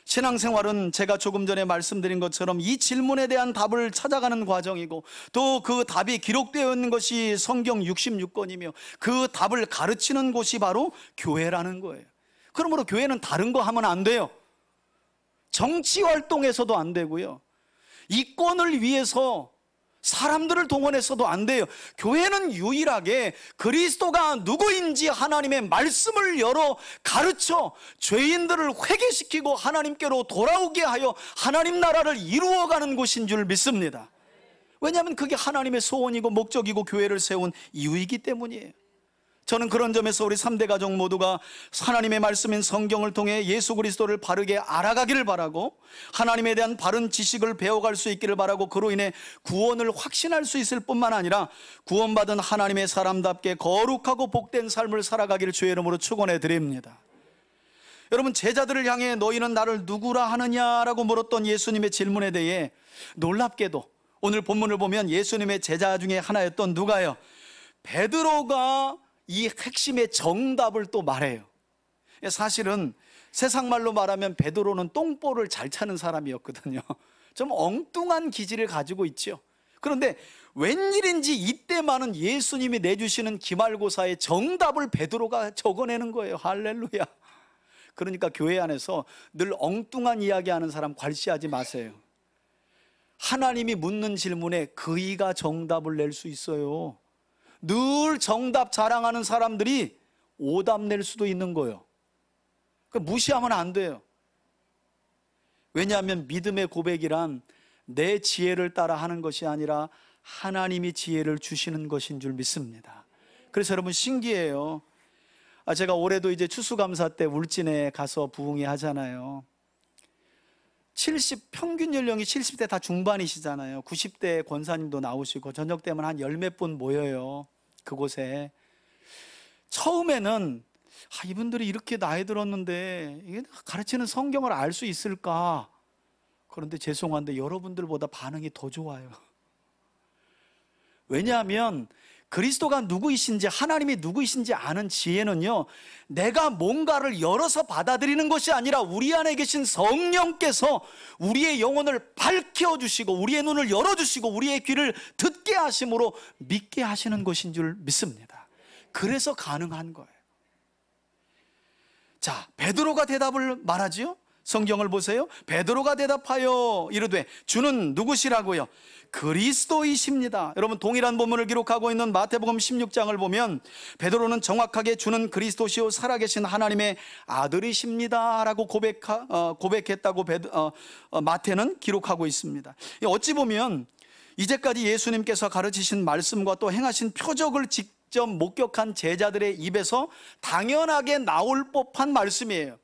신앙생활은 제가 조금 전에 말씀드린 것처럼 이 질문에 대한 답을 찾아가는 과정이고, 또 그 답이 기록되어 있는 것이 성경 66권이며 그 답을 가르치는 곳이 바로 교회라는 거예요. 그러므로 교회는 다른 거 하면 안 돼요. 정치 활동에서도 안 되고요, 이권을 위해서 사람들을 동원해서도 안 돼요. 교회는 유일하게 그리스도가 누구인지 하나님의 말씀을 열어 가르쳐 죄인들을 회개시키고 하나님께로 돌아오게 하여 하나님 나라를 이루어가는 곳인 줄 믿습니다. 왜냐하면 그게 하나님의 소원이고 목적이고 교회를 세운 이유이기 때문이에요. 저는 그런 점에서 우리 3대 가족 모두가 하나님의 말씀인 성경을 통해 예수 그리스도를 바르게 알아가기를 바라고, 하나님에 대한 바른 지식을 배워갈 수 있기를 바라고, 그로 인해 구원을 확신할 수 있을 뿐만 아니라 구원받은 하나님의 사람답게 거룩하고 복된 삶을 살아가기를 주의 이름으로 축원해 드립니다. 여러분, 제자들을 향해 너희는 나를 누구라 하느냐라고 물었던 예수님의 질문에 대해 놀랍게도 오늘 본문을 보면 예수님의 제자 중에 하나였던 누가요? 베드로가 이 핵심의 정답을 또 말해요. 사실은 세상 말로 말하면 베드로는 똥볼을 잘 차는 사람이었거든요. 좀 엉뚱한 기질을 가지고 있죠. 그런데 웬일인지 이때만은 예수님이 내주시는 기말고사의 정답을 베드로가 적어내는 거예요. 할렐루야. 그러니까 교회 안에서 늘 엉뚱한 이야기하는 사람 괄시하지 마세요. 하나님이 묻는 질문에 그이가 정답을 낼 수 있어요. 늘 정답 자랑하는 사람들이 오답 낼 수도 있는 거예요. 무시하면 안 돼요. 왜냐하면 믿음의 고백이란 내 지혜를 따라 하는 것이 아니라 하나님이 지혜를 주시는 것인 줄 믿습니다. 그래서 여러분, 신기해요. 제가 올해도 이제 추수감사 때 울진에 가서 부흥회 하잖아요. 평균 연령이 70대 다 중반이시잖아요. 90대 권사님도 나오시고 저녁 때면 한 열 몇 분 모여요. 그곳에. 처음에는 이분들이 이렇게 나이 들었는데 이게 가르치는 성경을 알 수 있을까? 그런데 죄송한데 여러분들보다 반응이 더 좋아요. 왜냐하면 그리스도가 누구이신지, 하나님이 누구이신지 아는 지혜는요, 내가 뭔가를 열어서 받아들이는 것이 아니라 우리 안에 계신 성령께서 우리의 영혼을 밝혀주시고 우리의 눈을 열어주시고 우리의 귀를 듣게 하심으로 믿게 하시는 것인 줄 믿습니다. 그래서 가능한 거예요. 자, 베드로가 대답을 말하지요. 성경을 보세요. 베드로가 대답하여 이르되 주는 누구시라고요? 그리스도이십니다. 여러분, 동일한 본문을 기록하고 있는 마태복음 16장을 보면 베드로는 정확하게 주는 그리스도시요 살아계신 하나님의 아들이십니다 라고 고백했다고 마태는 기록하고 있습니다. 어찌 보면 이제까지 예수님께서 가르치신 말씀과 또 행하신 표적을 직접 목격한 제자들의 입에서 당연하게 나올 법한 말씀이에요.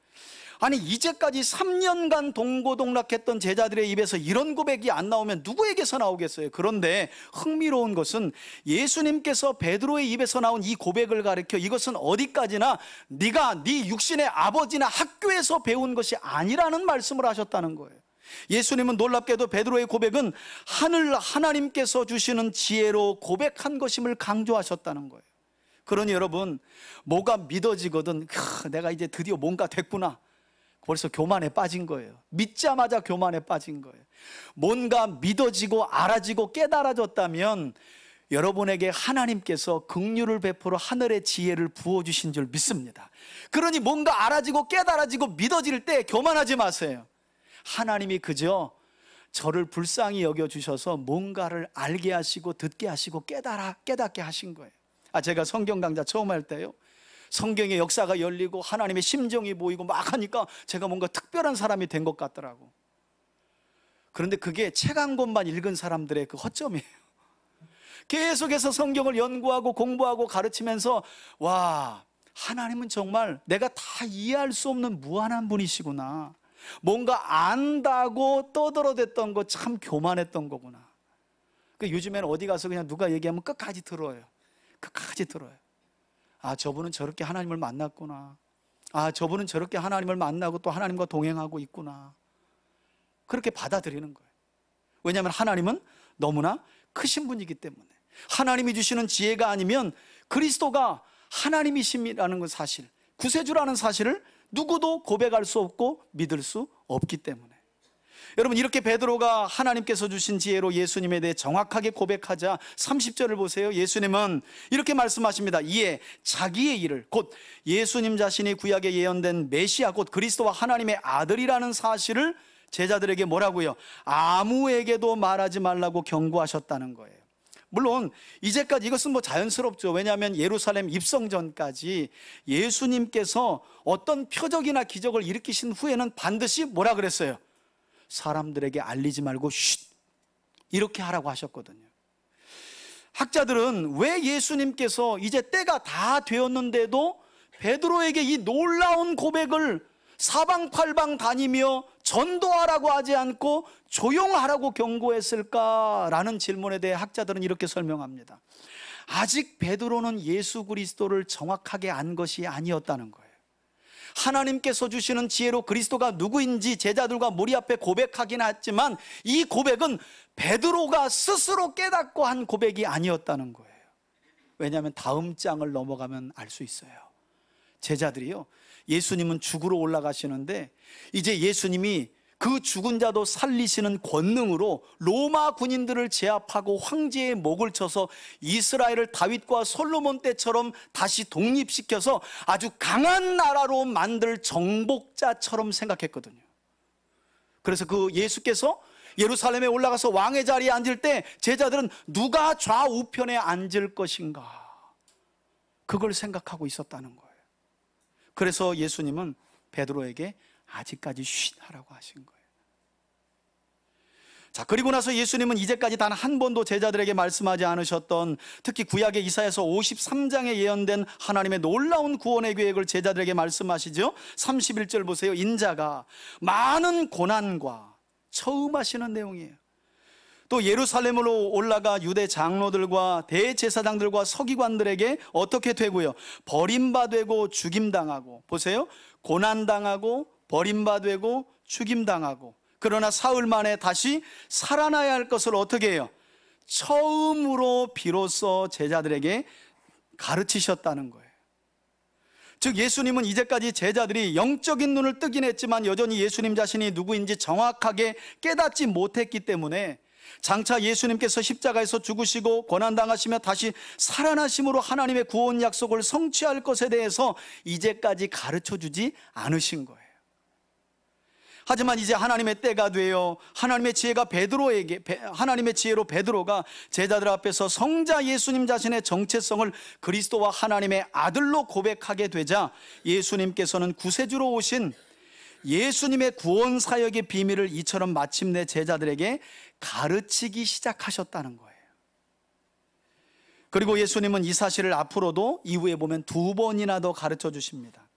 아니, 이제까지 3년간 동고동락했던 제자들의 입에서 이런 고백이 안 나오면 누구에게서 나오겠어요? 그런데 흥미로운 것은 예수님께서 베드로의 입에서 나온 이 고백을 가리켜 이것은 어디까지나 네가 네 육신의 아버지나 학교에서 배운 것이 아니라는 말씀을 하셨다는 거예요. 예수님은 놀랍게도 베드로의 고백은 하나님께서 주시는 지혜로 고백한 것임을 강조하셨다는 거예요. 그러니 여러분, 뭐가 믿어지거든, 내가 이제 드디어 뭔가 됐구나, 벌써 교만에 빠진 거예요. 믿자마자 교만에 빠진 거예요. 뭔가 믿어지고 알아지고 깨달아졌다면 여러분에게 하나님께서 긍휼을 베풀어 하늘의 지혜를 부어주신 줄 믿습니다. 그러니 뭔가 알아지고 깨달아지고 믿어질 때 교만하지 마세요. 하나님이 그저 저를 불쌍히 여겨주셔서 뭔가를 알게 하시고 듣게 하시고 깨닫게 하신 거예요. 제가 성경 강좌 처음 할 때요, 성경의 역사가 열리고 하나님의 심정이 보이고 막 하니까 제가 뭔가 특별한 사람이 된 것 같더라고. 그런데 그게 책 한 권만 읽은 사람들의 그 허점이에요. 계속해서 성경을 연구하고 공부하고 가르치면서 와, 하나님은 정말 내가 다 이해할 수 없는 무한한 분이시구나. 뭔가 안다고 떠들어댔던 거 참 교만했던 거구나. 요즘에는 어디 가서 그냥 누가 얘기하면 끝까지 들어요. 끝까지 들어요. 아, 저분은 저렇게 하나님을 만났구나. 아, 저분은 저렇게 하나님을 만나고 또 하나님과 동행하고 있구나. 그렇게 받아들이는 거예요. 왜냐하면 하나님은 너무나 크신 분이기 때문에. 하나님이 주시는 지혜가 아니면 그리스도가 하나님이심이라는 그 사실, 구세주라는 사실을 누구도 고백할 수 없고 믿을 수 없기 때문에. 여러분, 이렇게 베드로가 하나님께서 주신 지혜로 예수님에 대해 정확하게 고백하자 30절을 보세요. 예수님은 이렇게 말씀하십니다. 이에 자기의 일을, 곧 예수님 자신이 구약에 예언된 메시아, 곧 그리스도와 하나님의 아들이라는 사실을 제자들에게 뭐라고요? 아무에게도 말하지 말라고 경고하셨다는 거예요. 물론 이제까지 이것은 뭐 자연스럽죠. 왜냐하면 예루살렘 입성 전까지 예수님께서 어떤 표적이나 기적을 일으키신 후에는 반드시 뭐라 그랬어요? 사람들에게 알리지 말고 쉿, 이렇게 하라고 하셨거든요. 학자들은 왜 예수님께서 이제 때가 다 되었는데도 베드로에게 이 놀라운 고백을 사방팔방 다니며 전도하라고 하지 않고 조용하라고 경고했을까라는 질문에 대해 학자들은 이렇게 설명합니다. 아직 베드로는 예수 그리스도를 정확하게 안 것이 아니었다는 거예요. 하나님께서 주시는 지혜로 그리스도가 누구인지 제자들과 무리 앞에 고백하긴 했지만 이 고백은 베드로가 스스로 깨닫고 한 고백이 아니었다는 거예요. 왜냐하면 다음 장을 넘어가면 알 수 있어요. 제자들이요, 예수님은 죽으러 올라가시는데 이제 예수님이 그 죽은 자도 살리시는 권능으로 로마 군인들을 제압하고 황제의 목을 쳐서 이스라엘을 다윗과 솔로몬 때처럼 다시 독립시켜서 아주 강한 나라로 만들 정복자처럼 생각했거든요. 그래서 그 예수께서 예루살렘에 올라가서 왕의 자리에 앉을 때 제자들은 누가 좌우편에 앉을 것인가, 그걸 생각하고 있었다는 거예요. 그래서 예수님은 베드로에게 아직까지 쉿 하라고 하신 거예요. 자, 그리고 나서 예수님은 이제까지 단 한 번도 제자들에게 말씀하지 않으셨던, 특히 구약의 이사야서 53장에 예언된 하나님의 놀라운 구원의 계획을 제자들에게 말씀하시죠. 31절 보세요. 인자가 많은 고난과, 처음 하시는 내용이에요. 또 예루살렘으로 올라가 유대 장로들과 대제사장들과 서기관들에게 어떻게 되고요? 버림받되고 죽임당하고, 보세요, 고난당하고 버림받되고 죽임당하고, 그러나 사흘 만에 다시 살아나야 할 것을 어떻게 해요? 처음으로 비로소 제자들에게 가르치셨다는 거예요. 즉 예수님은 이제까지 제자들이 영적인 눈을 뜨긴 했지만 여전히 예수님 자신이 누구인지 정확하게 깨닫지 못했기 때문에 장차 예수님께서 십자가에서 죽으시고 고난당하시며 다시 살아나심으로 하나님의 구원 약속을 성취할 것에 대해서 이제까지 가르쳐주지 않으신 거예요. 하지만 이제 하나님의 때가 되어 하나님의 지혜가 하나님의 지혜로 베드로가 제자들 앞에서 성자 예수님 자신의 정체성을 그리스도와 하나님의 아들로 고백하게 되자 예수님께서는 구세주로 오신 예수님의 구원 사역의 비밀을 이처럼 마침내 제자들에게 가르치기 시작하셨다는 거예요. 그리고 예수님은 이 사실을 앞으로도 이후에 보면 2번이나 더 가르쳐 주십니다.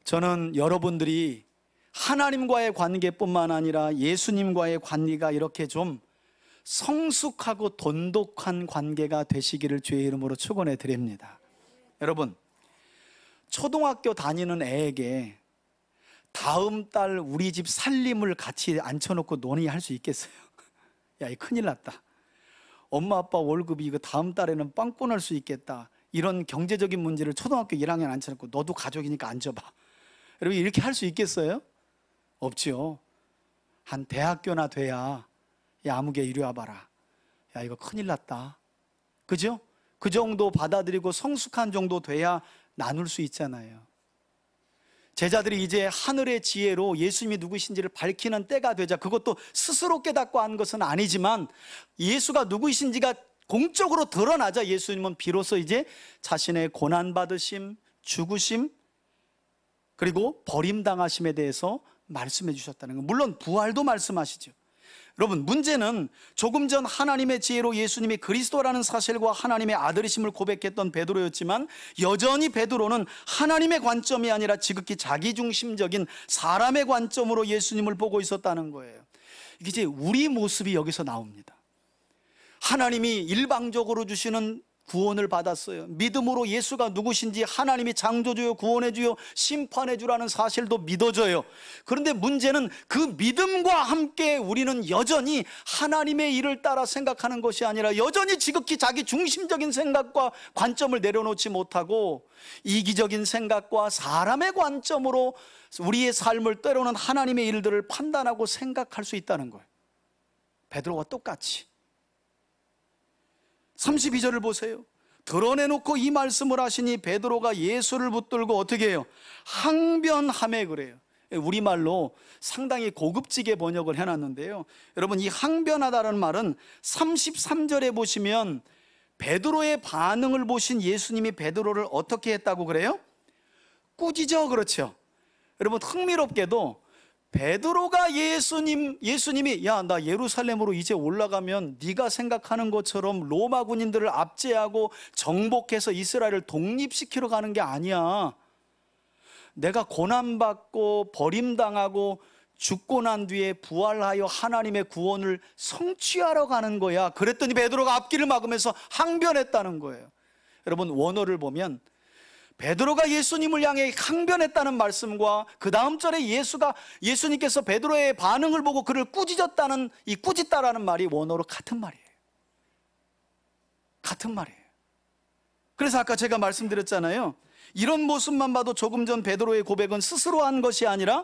저는 여러분들이 하나님과의 관계뿐만 아니라 예수님과의 관계가 이렇게 좀 성숙하고 돈독한 관계가 되시기를 주의 이름으로 축원해 드립니다. 여러분, 초등학교 다니는 애에게 다음 달 우리 집 살림을 같이 앉혀놓고 논의할 수 있겠어요? 야, 이 큰일 났다. 엄마 아빠 월급이 이거 다음 달에는 빵꾸날 수 있겠다. 이런 경제적인 문제를 초등학교 1학년 앉혀놓고 너도 가족이니까 앉아봐. 여러분, 이렇게 할 수 있겠어요? 없지요. 한 대학교나 돼야, 야, 아무개 이리 와봐라. 야, 이거 큰일 났다. 그죠? 그 정도 받아들이고 성숙한 정도 돼야 나눌 수 있잖아요. 제자들이 이제 하늘의 지혜로 예수님이 누구이신지를 밝히는 때가 되자, 그것도 스스로 깨닫고 한 것은 아니지만 예수가 누구이신지가 공적으로 드러나자 예수님은 비로소 이제 자신의 고난받으심, 죽으심, 그리고 버림당하심에 대해서 말씀해 주셨다는 거예요. 물론 부활도 말씀하시죠. 여러분, 문제는 조금 전 하나님의 지혜로 예수님이 그리스도라는 사실과 하나님의 아들이심을 고백했던 베드로였지만, 여전히 베드로는 하나님의 관점이 아니라 지극히 자기중심적인 사람의 관점으로 예수님을 보고 있었다는 거예요. 이게 이제 우리 모습이 여기서 나옵니다. 하나님이 일방적으로 주시는 구원을 받았어요. 믿음으로 예수가 누구신지, 하나님이 창조주요 구원해주요 심판해주라는 사실도 믿어져요. 그런데 문제는 그 믿음과 함께 우리는 여전히 하나님의 일을 따라 생각하는 것이 아니라 여전히 지극히 자기 중심적인 생각과 관점을 내려놓지 못하고 이기적인 생각과 사람의 관점으로 우리의 삶을, 때로는 하나님의 일들을 판단하고 생각할 수 있다는 거예요. 베드로와 똑같이 32절을 보세요. 드러내놓고 이 말씀을 하시니 베드로가 예수를 붙들고 어떻게 해요? 항변하매 그래요. 우리말로 상당히 고급지게 번역을 해놨는데요, 여러분, 이 항변하다라는 말은 33절에 보시면 베드로의 반응을 보신 예수님이 베드로를 어떻게 했다고 그래요? 꾸짖어. 그렇죠. 여러분, 흥미롭게도 베드로가 예수님이 야, 나 예루살렘으로 이제 올라가면 네가 생각하는 것처럼 로마 군인들을 압제하고 정복해서 이스라엘을 독립시키러 가는 게 아니야. 내가 고난받고 버림당하고 죽고 난 뒤에 부활하여 하나님의 구원을 성취하러 가는 거야. 그랬더니 베드로가 앞길을 막으면서 항변했다는 거예요. 여러분, 원어를 보면 베드로가 예수님을 향해 항변했다는 말씀과 그 다음 절에 예수님께서 베드로의 반응을 보고 그를 꾸짖었다는, 이 꾸짖다라는 말이 원어로 같은 말이에요. 같은 말이에요. 그래서 아까 제가 말씀드렸잖아요, 이런 모습만 봐도 조금 전 베드로의 고백은 스스로 한 것이 아니라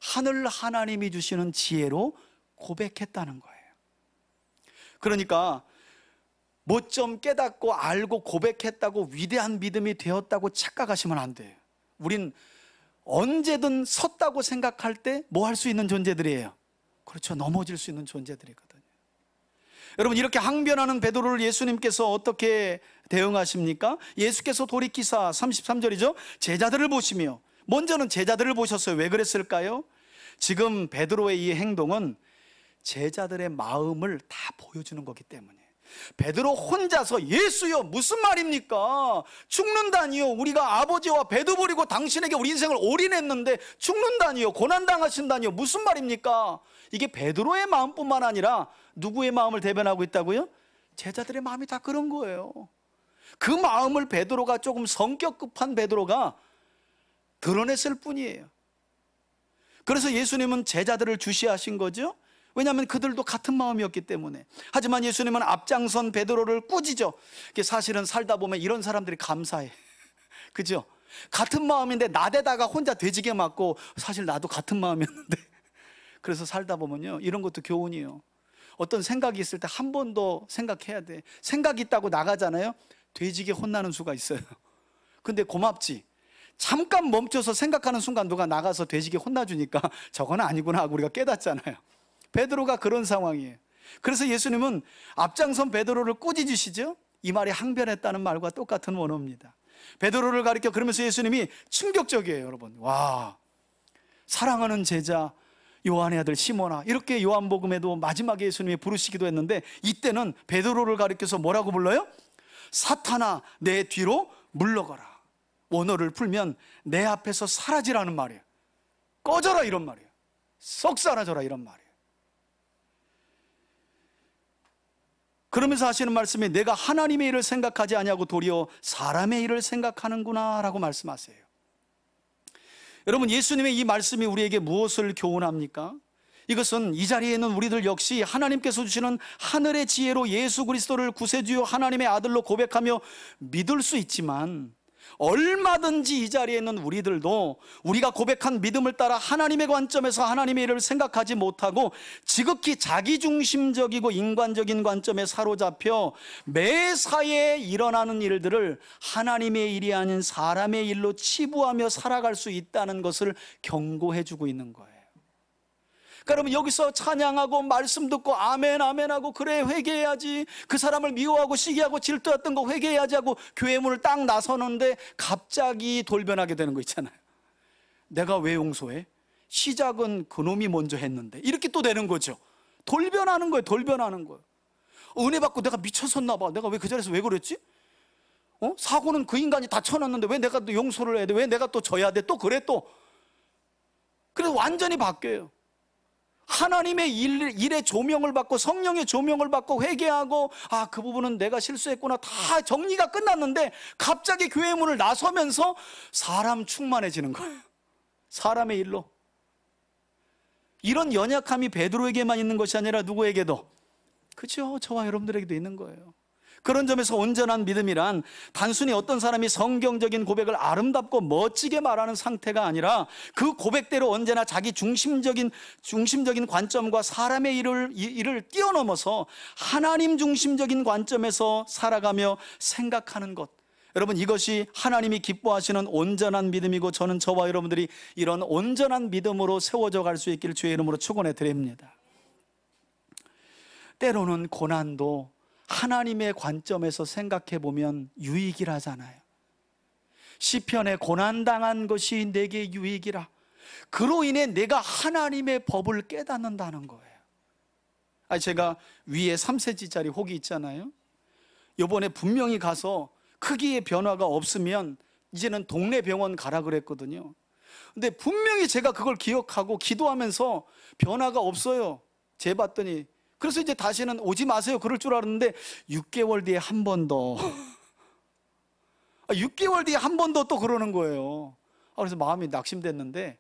하늘 하나님이 주시는 지혜로 고백했다는 거예요. 그러니까 뭐 좀 깨닫고 알고 고백했다고 위대한 믿음이 되었다고 착각하시면 안 돼요. 우린 언제든 섰다고 생각할 때 뭐 할 수 있는 존재들이에요. 그렇죠. 넘어질 수 있는 존재들이거든요. 여러분, 이렇게 항변하는 베드로를 예수님께서 어떻게 대응하십니까? 예수께서 돌이키사 33절이죠. 제자들을 보시며, 먼저는 제자들을 보셨어요. 왜 그랬을까요? 지금 베드로의 이 행동은 제자들의 마음을 다 보여주는 거기 때문에. 베드로 혼자서 예수여 무슨 말입니까? 죽는다니요. 우리가 아버지와 배도 버리고 당신에게 우리 인생을 올인했는데 죽는다니요. 고난당하신다니요. 무슨 말입니까? 이게 베드로의 마음뿐만 아니라 누구의 마음을 대변하고 있다고요? 제자들의 마음이 다 그런 거예요. 그 마음을 베드로가, 조금 성격 급한 베드로가 드러냈을 뿐이에요. 그래서 예수님은 제자들을 주시하신 거죠. 왜냐하면 그들도 같은 마음이었기 때문에. 하지만 예수님은 앞장선 베드로를 꾸짖어. 사실은 살다 보면 이런 사람들이 감사해. 그죠? 같은 마음인데 나대다가 혼자 돼지게 맞고, 사실 나도 같은 마음이었는데. 그래서 살다 보면요, 이런 것도 교훈이에요. 어떤 생각이 있을 때 한 번 더 생각해야 돼. 생각이 있다고 나가잖아요, 돼지게 혼나는 수가 있어요. 근데 고맙지, 잠깐 멈춰서 생각하는 순간 누가 나가서 돼지게 혼나주니까 저건 아니구나 하고 우리가 깨닫잖아요. 베드로가 그런 상황이에요. 그래서 예수님은 앞장선 베드로를 꾸짖으시죠. 이 말이 항변했다는 말과 똑같은 원어입니다. 베드로를 가리켜 그러면서 예수님이 충격적이에요, 여러분. 와, 사랑하는 제자 요한의 아들 시몬아, 이렇게 요한복음에도 마지막에 예수님이 부르시기도 했는데, 이때는 베드로를 가리켜서 뭐라고 불러요? 사탄아, 내 뒤로 물러가라. 원어를 풀면 내 앞에서 사라지라는 말이에요. 꺼져라 이런 말이에요. 썩 사라져라 이런 말이에요. 그러면서 하시는 말씀이 내가 하나님의 일을 생각하지 아니하고 도리어 사람의 일을 생각하는구나 라고 말씀하세요. 여러분, 예수님의 이 말씀이 우리에게 무엇을 교훈합니까? 이것은 이 자리에 있는 우리들 역시 하나님께서 주시는 하늘의 지혜로 예수 그리스도를 구세주요 하나님의 아들로 고백하며 믿을 수 있지만, 얼마든지 이 자리에 있는 우리들도 우리가 고백한 믿음을 따라 하나님의 관점에서 하나님의 일을 생각하지 못하고 지극히 자기중심적이고 인간적인 관점에 사로잡혀 매사에 일어나는 일들을 하나님의 일이 아닌 사람의 일로 치부하며 살아갈 수 있다는 것을 경고해 주고 있는 거예요. 그러면 여기서 찬양하고 말씀 듣고 아멘 아멘 하고 그래 회개해야지, 그 사람을 미워하고 시기하고 질투했던 거 회개해야지 하고 교회 문을 딱 나서는데 갑자기 돌변하게 되는 거 있잖아요. 내가 왜 용서해? 시작은 그놈이 먼저 했는데, 이렇게 또 되는 거죠. 돌변하는 거예요. 돌변하는 거예요. 은혜 받고 내가 미쳤었나 봐. 내가 왜 그 자리에서 왜 그랬지? 사고는 그 인간이 다 쳐놨는데 왜 내가 또 용서를 해야 돼? 왜 내가 또 져야 돼? 또 그래 또. 그래서 완전히 바뀌어요. 하나님의 일에 조명을 받고 성령의 조명을 받고 회개하고 그 부분은 내가 실수했구나 다 정리가 끝났는데 갑자기 교회 문을 나서면서 사람 충만해지는 거예요. 사람의 일로. 이런 연약함이 베드로에게만 있는 것이 아니라 누구에게도, 그렇죠? 저와 여러분들에게도 있는 거예요. 그런 점에서 온전한 믿음이란 단순히 어떤 사람이 성경적인 고백을 아름답고 멋지게 말하는 상태가 아니라 그 고백대로 언제나 자기 중심적인 관점과 사람의 일을 뛰어넘어서 하나님 중심적인 관점에서 살아가며 생각하는 것. 여러분, 이것이 하나님이 기뻐하시는 온전한 믿음이고, 저는 저와 여러분들이 이런 온전한 믿음으로 세워져 갈 수 있기를 주의 이름으로 축원해 드립니다. 때로는 고난도 하나님의 관점에서 생각해 보면 유익이라잖아요. 시편에 고난당한 것이 내게 유익이라, 그로 인해 내가 하나님의 법을 깨닫는다는 거예요. 제가 위에 3cm짜리 혹이 있잖아요. 이번에 분명히 가서 크기의 변화가 없으면 이제는 동네 병원 가라 그랬거든요. 근데 분명히 제가 그걸 기억하고 기도하면서 변화가 없어요. 재봤더니. 그래서 이제 다시는 오지 마세요 그럴 줄 알았는데 6개월 뒤에 한 번 더 6개월 뒤에 한 번 더 또 그러는 거예요. 그래서 마음이 낙심됐는데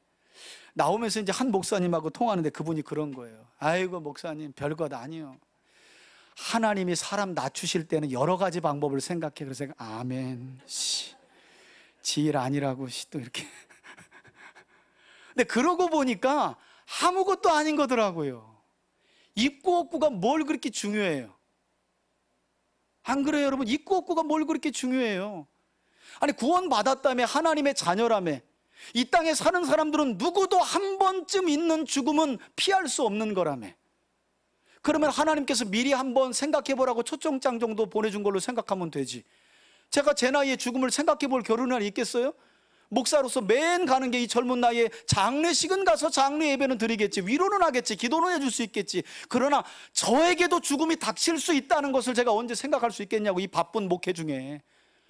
나오면서 이제 한 목사님하고 통화하는데 그분이 그런 거예요. 아이고 목사님, 별것 아니요. 하나님이 사람 낮추실 때는 여러 가지 방법을 생각해. 그래서 제가 아멘, 지일 아니라고 또 이렇게. 근데 그러고 보니까 아무것도 아닌 거더라고요. 있고 없고가 뭘 그렇게 중요해요? 안 그래요 여러분? 있고 없고가 뭘 그렇게 중요해요? 아니, 구원 받았다며, 하나님의 자녀라며, 이 땅에 사는 사람들은 누구도 한 번쯤 있는 죽음은 피할 수 없는 거라며. 그러면 하나님께서 미리 한번 생각해 보라고 초청장 정도 보내준 걸로 생각하면 되지. 제가 제 나이에 죽음을 생각해 볼 겨를이 있겠어요? 목사로서 맨 가는 게 이 젊은 나이에 장례식은 가서 장례 예배는 드리겠지, 위로는 하겠지, 기도는 해줄 수 있겠지. 그러나 저에게도 죽음이 닥칠 수 있다는 것을 제가 언제 생각할 수 있겠냐고, 이 바쁜 목회 중에.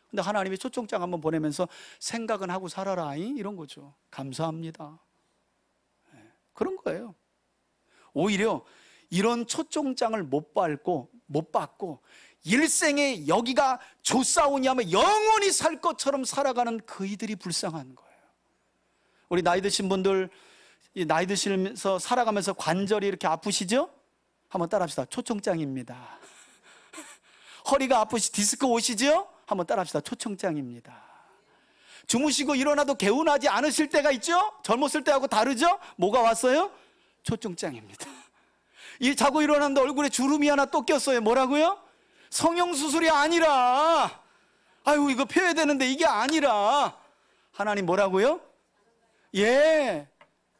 근데 하나님이 초청장 한번 보내면서 생각은 하고 살아라, 이런 거죠. 감사합니다. 그런 거예요. 오히려 이런 초청장을 못 받고 일생에 여기가 조사오냐면 영원히 살 것처럼 살아가는 그이들이 불쌍한 거예요. 우리 나이 드신 분들, 나이 드시면서 살아가면서 관절이 이렇게 아프시죠? 한번 따라합시다. 초청장입니다. 허리가 디스크 오시죠? 한번 따라합시다. 초청장입니다. 주무시고 일어나도 개운하지 않으실 때가 있죠? 젊었을 때하고 다르죠? 뭐가 왔어요? 초청장입니다. 자고 일어났는데 얼굴에 주름이 하나 또 꼈어요. 뭐라고요? 성형수술이 아니라, 아유 이거 펴야 되는데 이게 아니라, 하나님 뭐라고요?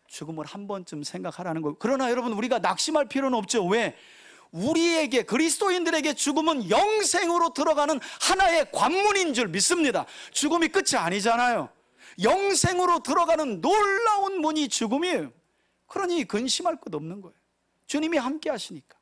죽음을 한 번쯤 생각하라는 거예요. 그러나 여러분, 우리가 낙심할 필요는 없죠. 왜? 우리에게, 그리스도인들에게 죽음은 영생으로 들어가는 하나의 관문인 줄 믿습니다. 죽음이 끝이 아니잖아요. 영생으로 들어가는 놀라운 문이 죽음이에요. 그러니 근심할 것 없는 거예요. 주님이 함께 하시니까.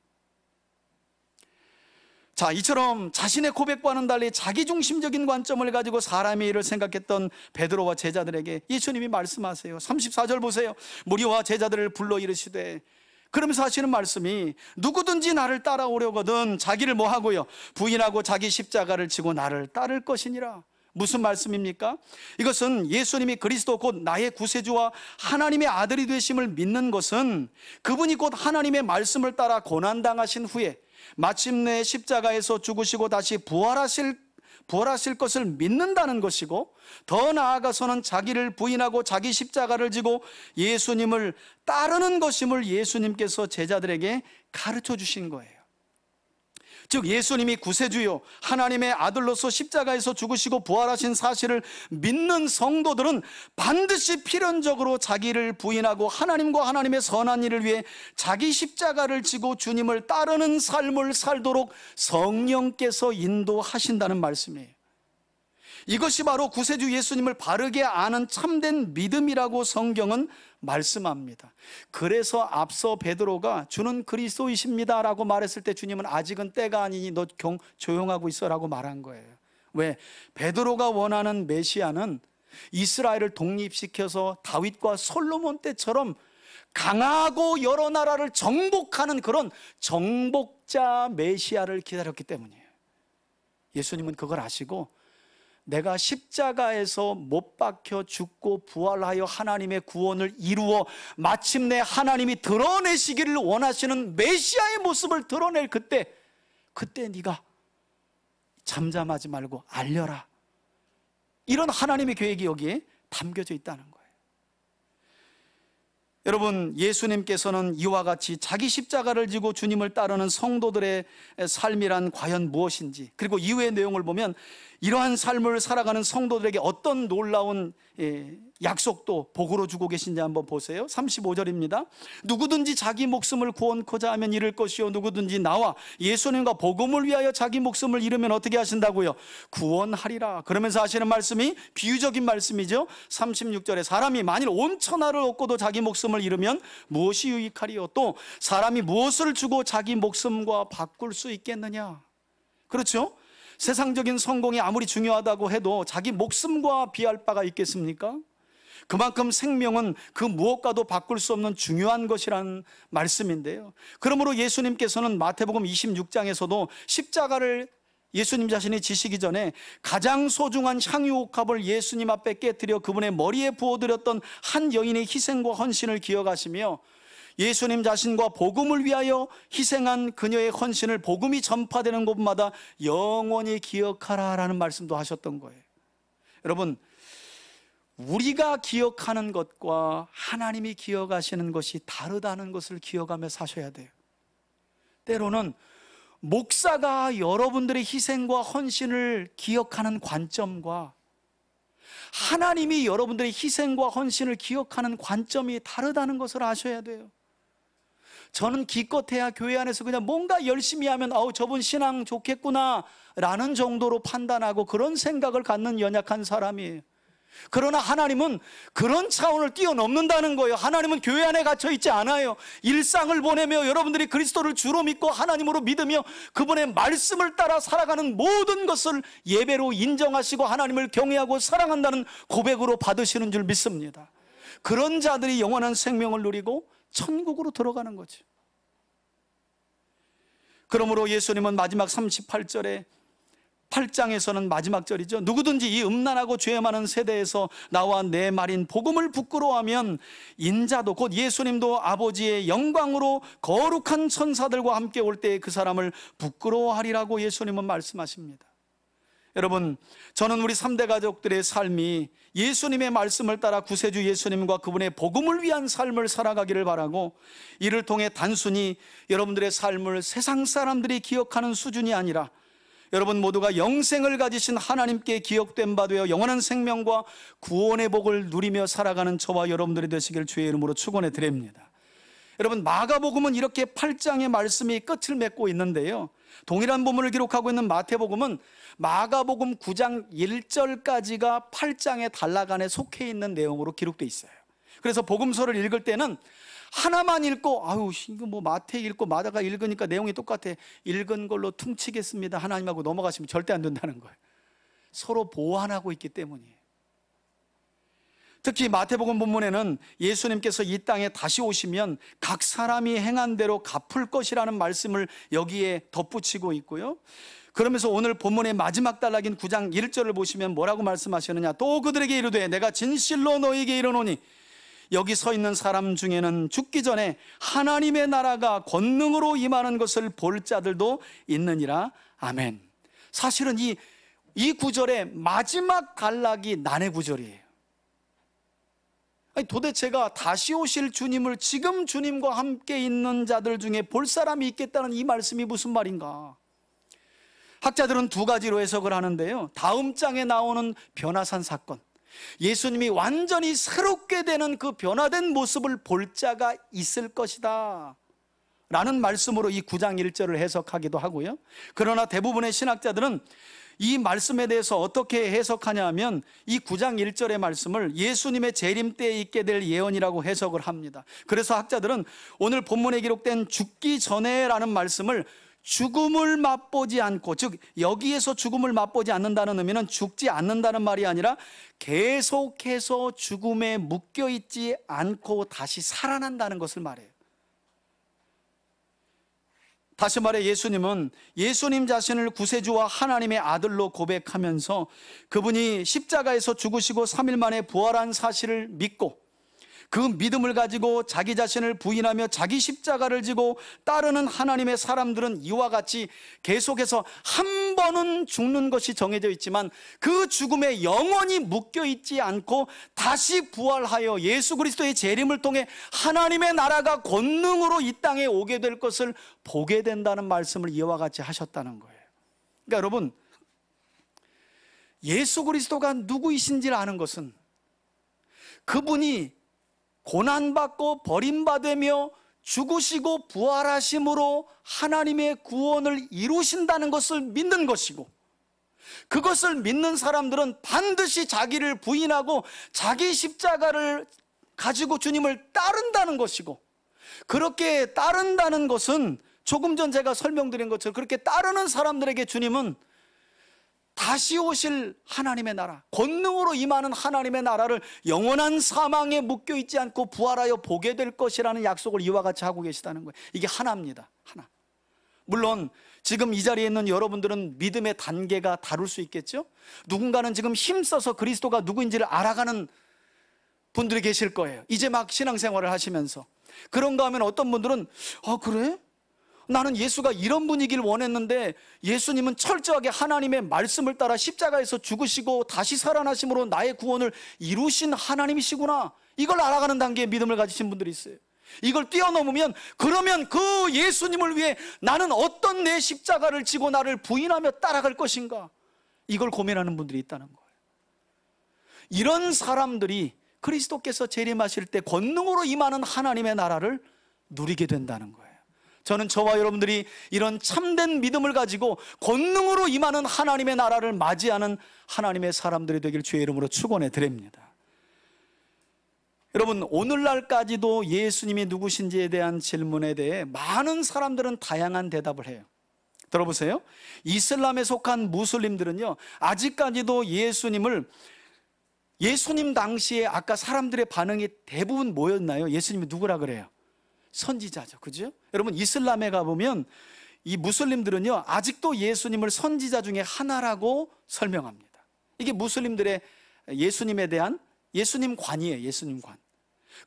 자, 이처럼 자신의 고백과는 달리 자기중심적인 관점을 가지고 사람의 일을 생각했던 베드로와 제자들에게 예수님이 말씀하세요. 34절 보세요. 무리와 제자들을 불러 이르시되, 그러면서 하시는 말씀이, 누구든지 나를 따라오려거든 자기를 뭐 하고요? 부인하고 자기 십자가를 지고 나를 따를 것이니라. 무슨 말씀입니까? 이것은 예수님이 그리스도 곧 나의 구세주와 하나님의 아들이 되심을 믿는 것은 그분이 곧 하나님의 말씀을 따라 고난당하신 후에 마침내 십자가에서 죽으시고 다시 부활하실 것을 믿는다는 것이고, 더 나아가서는 자기를 부인하고 자기 십자가를 지고 예수님을 따르는 것임을 예수님께서 제자들에게 가르쳐 주신 거예요. 즉 예수님이 구세주요 하나님의 아들로서 십자가에서 죽으시고 부활하신 사실을 믿는 성도들은 반드시 필연적으로 자기를 부인하고 하나님과 하나님의 선한 일을 위해 자기 십자가를 지고 주님을 따르는 삶을 살도록 성령께서 인도하신다는 말씀이에요. 이것이 바로 구세주 예수님을 바르게 아는 참된 믿음이라고 성경은 말씀합니다. 그래서 앞서 베드로가 주는 그리스도이십니다 라고 말했을 때 주님은 아직은 때가 아니니 너 조용하고 있어 라고 말한 거예요. 왜? 베드로가 원하는 메시아는 이스라엘을 독립시켜서 다윗과 솔로몬 때처럼 강하고 여러 나라를 정복하는 그런 정복자 메시아를 기다렸기 때문이에요. 예수님은 그걸 아시고 내가 십자가에서 못 박혀 죽고 부활하여 하나님의 구원을 이루어 마침내 하나님이 드러내시기를 원하시는 메시아의 모습을 드러낼 그때 네가 잠잠하지 말고 알려라. 이런 하나님의 계획이 여기에 담겨져 있다는 거예요. 여러분, 예수님께서는 이와 같이 자기 십자가를 지고 주님을 따르는 성도들의 삶이란 과연 무엇인지, 그리고 이후의 내용을 보면 이러한 삶을 살아가는 성도들에게 어떤 놀라운 약속도 복으로 주고 계신지 한번 보세요. 35절입니다. 누구든지 자기 목숨을 구원코자 하면 잃을 것이요 누구든지 나와 예수님과 복음을 위하여 자기 목숨을 잃으면 어떻게 하신다고요? 구원하리라. 그러면서 하시는 말씀이 비유적인 말씀이죠. 36절에 사람이 만일 온 천하를 얻고도 자기 목숨을 잃으면 무엇이 유익하리요? 또 사람이 무엇을 주고 자기 목숨과 바꿀 수 있겠느냐? 그렇죠? 세상적인 성공이 아무리 중요하다고 해도 자기 목숨과 비할 바가 있겠습니까? 그만큼 생명은 그 무엇과도 바꿀 수 없는 중요한 것이라는 말씀인데요. 그러므로 예수님께서는 마태복음 26장에서도 십자가를 예수님 자신이 지시기 전에 가장 소중한 향유옥합을 예수님 앞에 깨뜨려 그분의 머리에 부어드렸던 한 여인의 희생과 헌신을 기억하시며 예수님 자신과 복음을 위하여 희생한 그녀의 헌신을 복음이 전파되는 곳마다 영원히 기억하라라는 말씀도 하셨던 거예요. 여러분, 우리가 기억하는 것과 하나님이 기억하시는 것이 다르다는 것을 기억하며 사셔야 돼요. 때로는 목사가 여러분들의 희생과 헌신을 기억하는 관점과 하나님이 여러분들의 희생과 헌신을 기억하는 관점이 다르다는 것을 아셔야 돼요. 저는 기껏해야 교회 안에서 그냥 뭔가 열심히 하면 저분 신앙 좋겠구나 라는 정도로 판단하고 그런 생각을 갖는 연약한 사람이에요. 그러나 하나님은 그런 차원을 뛰어넘는다는 거예요. 하나님은 교회 안에 갇혀 있지 않아요. 일상을 보내며 여러분들이 그리스도를 주로 믿고 하나님으로 믿으며 그분의 말씀을 따라 살아가는 모든 것을 예배로 인정하시고 하나님을 경외하고 사랑한다는 고백으로 받으시는 줄 믿습니다. 그런 자들이 영원한 생명을 누리고 천국으로 들어가는 거죠. 그러므로 예수님은 마지막 38절에 8장에서는 마지막 절이죠. 누구든지 이 음란하고 죄 많은 세대에서 나와 내 말인 복음을 부끄러워하면 인자도 곧 예수님도 아버지의 영광으로 거룩한 천사들과 함께 올 때에 그 사람을 부끄러워하리라고 예수님은 말씀하십니다. 여러분, 저는 우리 3대 가족들의 삶이 예수님의 말씀을 따라 구세주 예수님과 그분의 복음을 위한 삶을 살아가기를 바라고, 이를 통해 단순히 여러분들의 삶을 세상 사람들이 기억하는 수준이 아니라 여러분 모두가 영생을 가지신 하나님께 기억된 바 되어 영원한 생명과 구원의 복을 누리며 살아가는 저와 여러분들이 되시길 주의 이름으로 축원해 드립니다. 여러분, 마가복음은 이렇게 8장의 말씀이 끝을 맺고 있는데요, 동일한 본문을 기록하고 있는 마태복음은 마가복음 9장 1절까지가 8장의 단락 안에 속해 있는 내용으로 기록되어 있어요. 그래서 복음서를 읽을 때는 하나만 읽고 이거 뭐 마태 읽고 마다가 읽으니까 내용이 똑같아, 읽은 걸로 퉁치겠습니다 하나님하고 넘어가시면 절대 안 된다는 거예요. 서로 보완하고 있기 때문이에요. 특히 마태복음 본문에는 예수님께서 이 땅에 다시 오시면 각 사람이 행한 대로 갚을 것이라는 말씀을 여기에 덧붙이고 있고요. 그러면서 오늘 본문의 마지막 단락인 9장 1절을 보시면 뭐라고 말씀하시느냐, 또 그들에게 이르되 내가 진실로 너희에게 이르노니 여기 서 있는 사람 중에는 죽기 전에 하나님의 나라가 권능으로 임하는 것을 볼 자들도 있느니라. 아멘. 사실은 이 구절의 마지막 단락이 난해 구절이에요. 도대체가 다시 오실 주님을 지금 주님과 함께 있는 자들 중에 볼 사람이 있겠다는 이 말씀이 무슨 말인가? 학자들은 두 가지로 해석을 하는데요. 다음 장에 나오는 변화산 사건, 예수님이 완전히 새롭게 되는 그 변화된 모습을 볼 자가 있을 것이다 라는 말씀으로 이 9장 1절을 해석하기도 하고요. 그러나 대부분의 신학자들은 이 말씀에 대해서 어떻게 해석하냐 하면 이 9장 1절의 말씀을 예수님의 재림 때에 있게 될 예언이라고 해석을 합니다. 그래서 학자들은 오늘 본문에 기록된 죽기 전에라는 말씀을 죽음을 맛보지 않고, 즉 여기에서 죽음을 맛보지 않는다는 의미는 죽지 않는다는 말이 아니라 계속해서 죽음에 묶여있지 않고 다시 살아난다는 것을 말해요. 다시 말해 예수님은 예수님 자신을 구세주와 하나님의 아들로 고백하면서 그분이 십자가에서 죽으시고 3일 만에 부활한 사실을 믿고 그 믿음을 가지고 자기 자신을 부인하며 자기 십자가를 지고 따르는 하나님의 사람들은 이와 같이 계속해서 한 번은 죽는 것이 정해져 있지만 그 죽음에 영원히 묶여 있지 않고 다시 부활하여 예수 그리스도의 재림을 통해 하나님의 나라가 권능으로 이 땅에 오게 될 것을 보게 된다는 말씀을 이와 같이 하셨다는 거예요. 그러니까 여러분, 예수 그리스도가 누구이신지를 아는 것은 그분이 고난받고 버림받으며 죽으시고 부활하심으로 하나님의 구원을 이루신다는 것을 믿는 것이고, 그것을 믿는 사람들은 반드시 자기를 부인하고 자기 십자가를 가지고 주님을 따른다는 것이고, 그렇게 따른다는 것은 조금 전 제가 설명드린 것처럼 그렇게 따르는 사람들에게 주님은 다시 오실 하나님의 나라, 권능으로 임하는 하나님의 나라를 영원한 사망에 묶여있지 않고 부활하여 보게 될 것이라는 약속을 이와 같이 하고 계시다는 거예요. 이게 하나입니다. 하나. 물론 지금 이 자리에 있는 여러분들은 믿음의 단계가 다를 수 있겠죠. 누군가는 지금 힘써서 그리스도가 누구인지를 알아가는 분들이 계실 거예요. 이제 막 신앙생활을 하시면서. 그런가 하면 어떤 분들은 그래? 나는 예수가 이런 분이길 원했는데 예수님은 철저하게 하나님의 말씀을 따라 십자가에서 죽으시고 다시 살아나심으로 나의 구원을 이루신 하나님이시구나, 이걸 알아가는 단계의 믿음을 가지신 분들이 있어요. 이걸 뛰어넘으면 그러면 그 예수님을 위해 나는 어떤 내 십자가를 지고 나를 부인하며 따라갈 것인가, 이걸 고민하는 분들이 있다는 거예요. 이런 사람들이 그리스도께서 재림하실 때 권능으로 임하는 하나님의 나라를 누리게 된다는 거예요. 저는 저와 여러분들이 이런 참된 믿음을 가지고 권능으로 임하는 하나님의 나라를 맞이하는 하나님의 사람들이 되길 주의 이름으로 축원해 드립니다. 여러분, 오늘날까지도 예수님이 누구신지에 대한 질문에 대해 많은 사람들은 다양한 대답을 해요. 들어보세요. 이슬람에 속한 무슬림들은요, 아직까지도 예수님 당시에 아까 사람들의 반응이 대부분 뭐였나요? 예수님이 누구라 그래요? 선지자죠. 그죠? 여러분, 이슬람에 가보면 이 무슬림들은요, 아직도 예수님을 선지자 중에 하나라고 설명합니다. 이게 무슬림들의 예수님에 대한 예수님관이에요. 예수님관.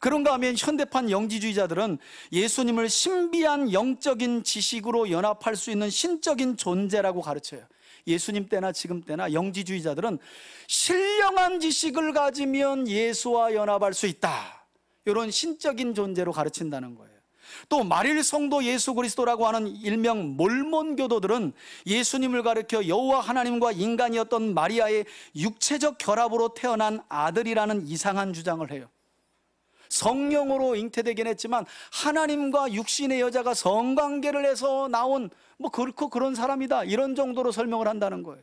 그런가 하면 현대판 영지주의자들은 예수님을 신비한 영적인 지식으로 연합할 수 있는 신적인 존재라고 가르쳐요. 예수님 때나 지금 때나 영지주의자들은 신령한 지식을 가지면 예수와 연합할 수 있다, 이런 신적인 존재로 가르친다는 거예요. 또 말일 성도 예수 그리스도라고 하는 일명 몰몬교도들은 예수님을 가리켜 여호와 하나님과 인간이었던 마리아의 육체적 결합으로 태어난 아들이라는 이상한 주장을 해요. 성령으로 잉태되긴 했지만 하나님과 육신의 여자가 성관계를 해서 나온 그렇고 그런 사람이다, 이런 정도로 설명을 한다는 거예요.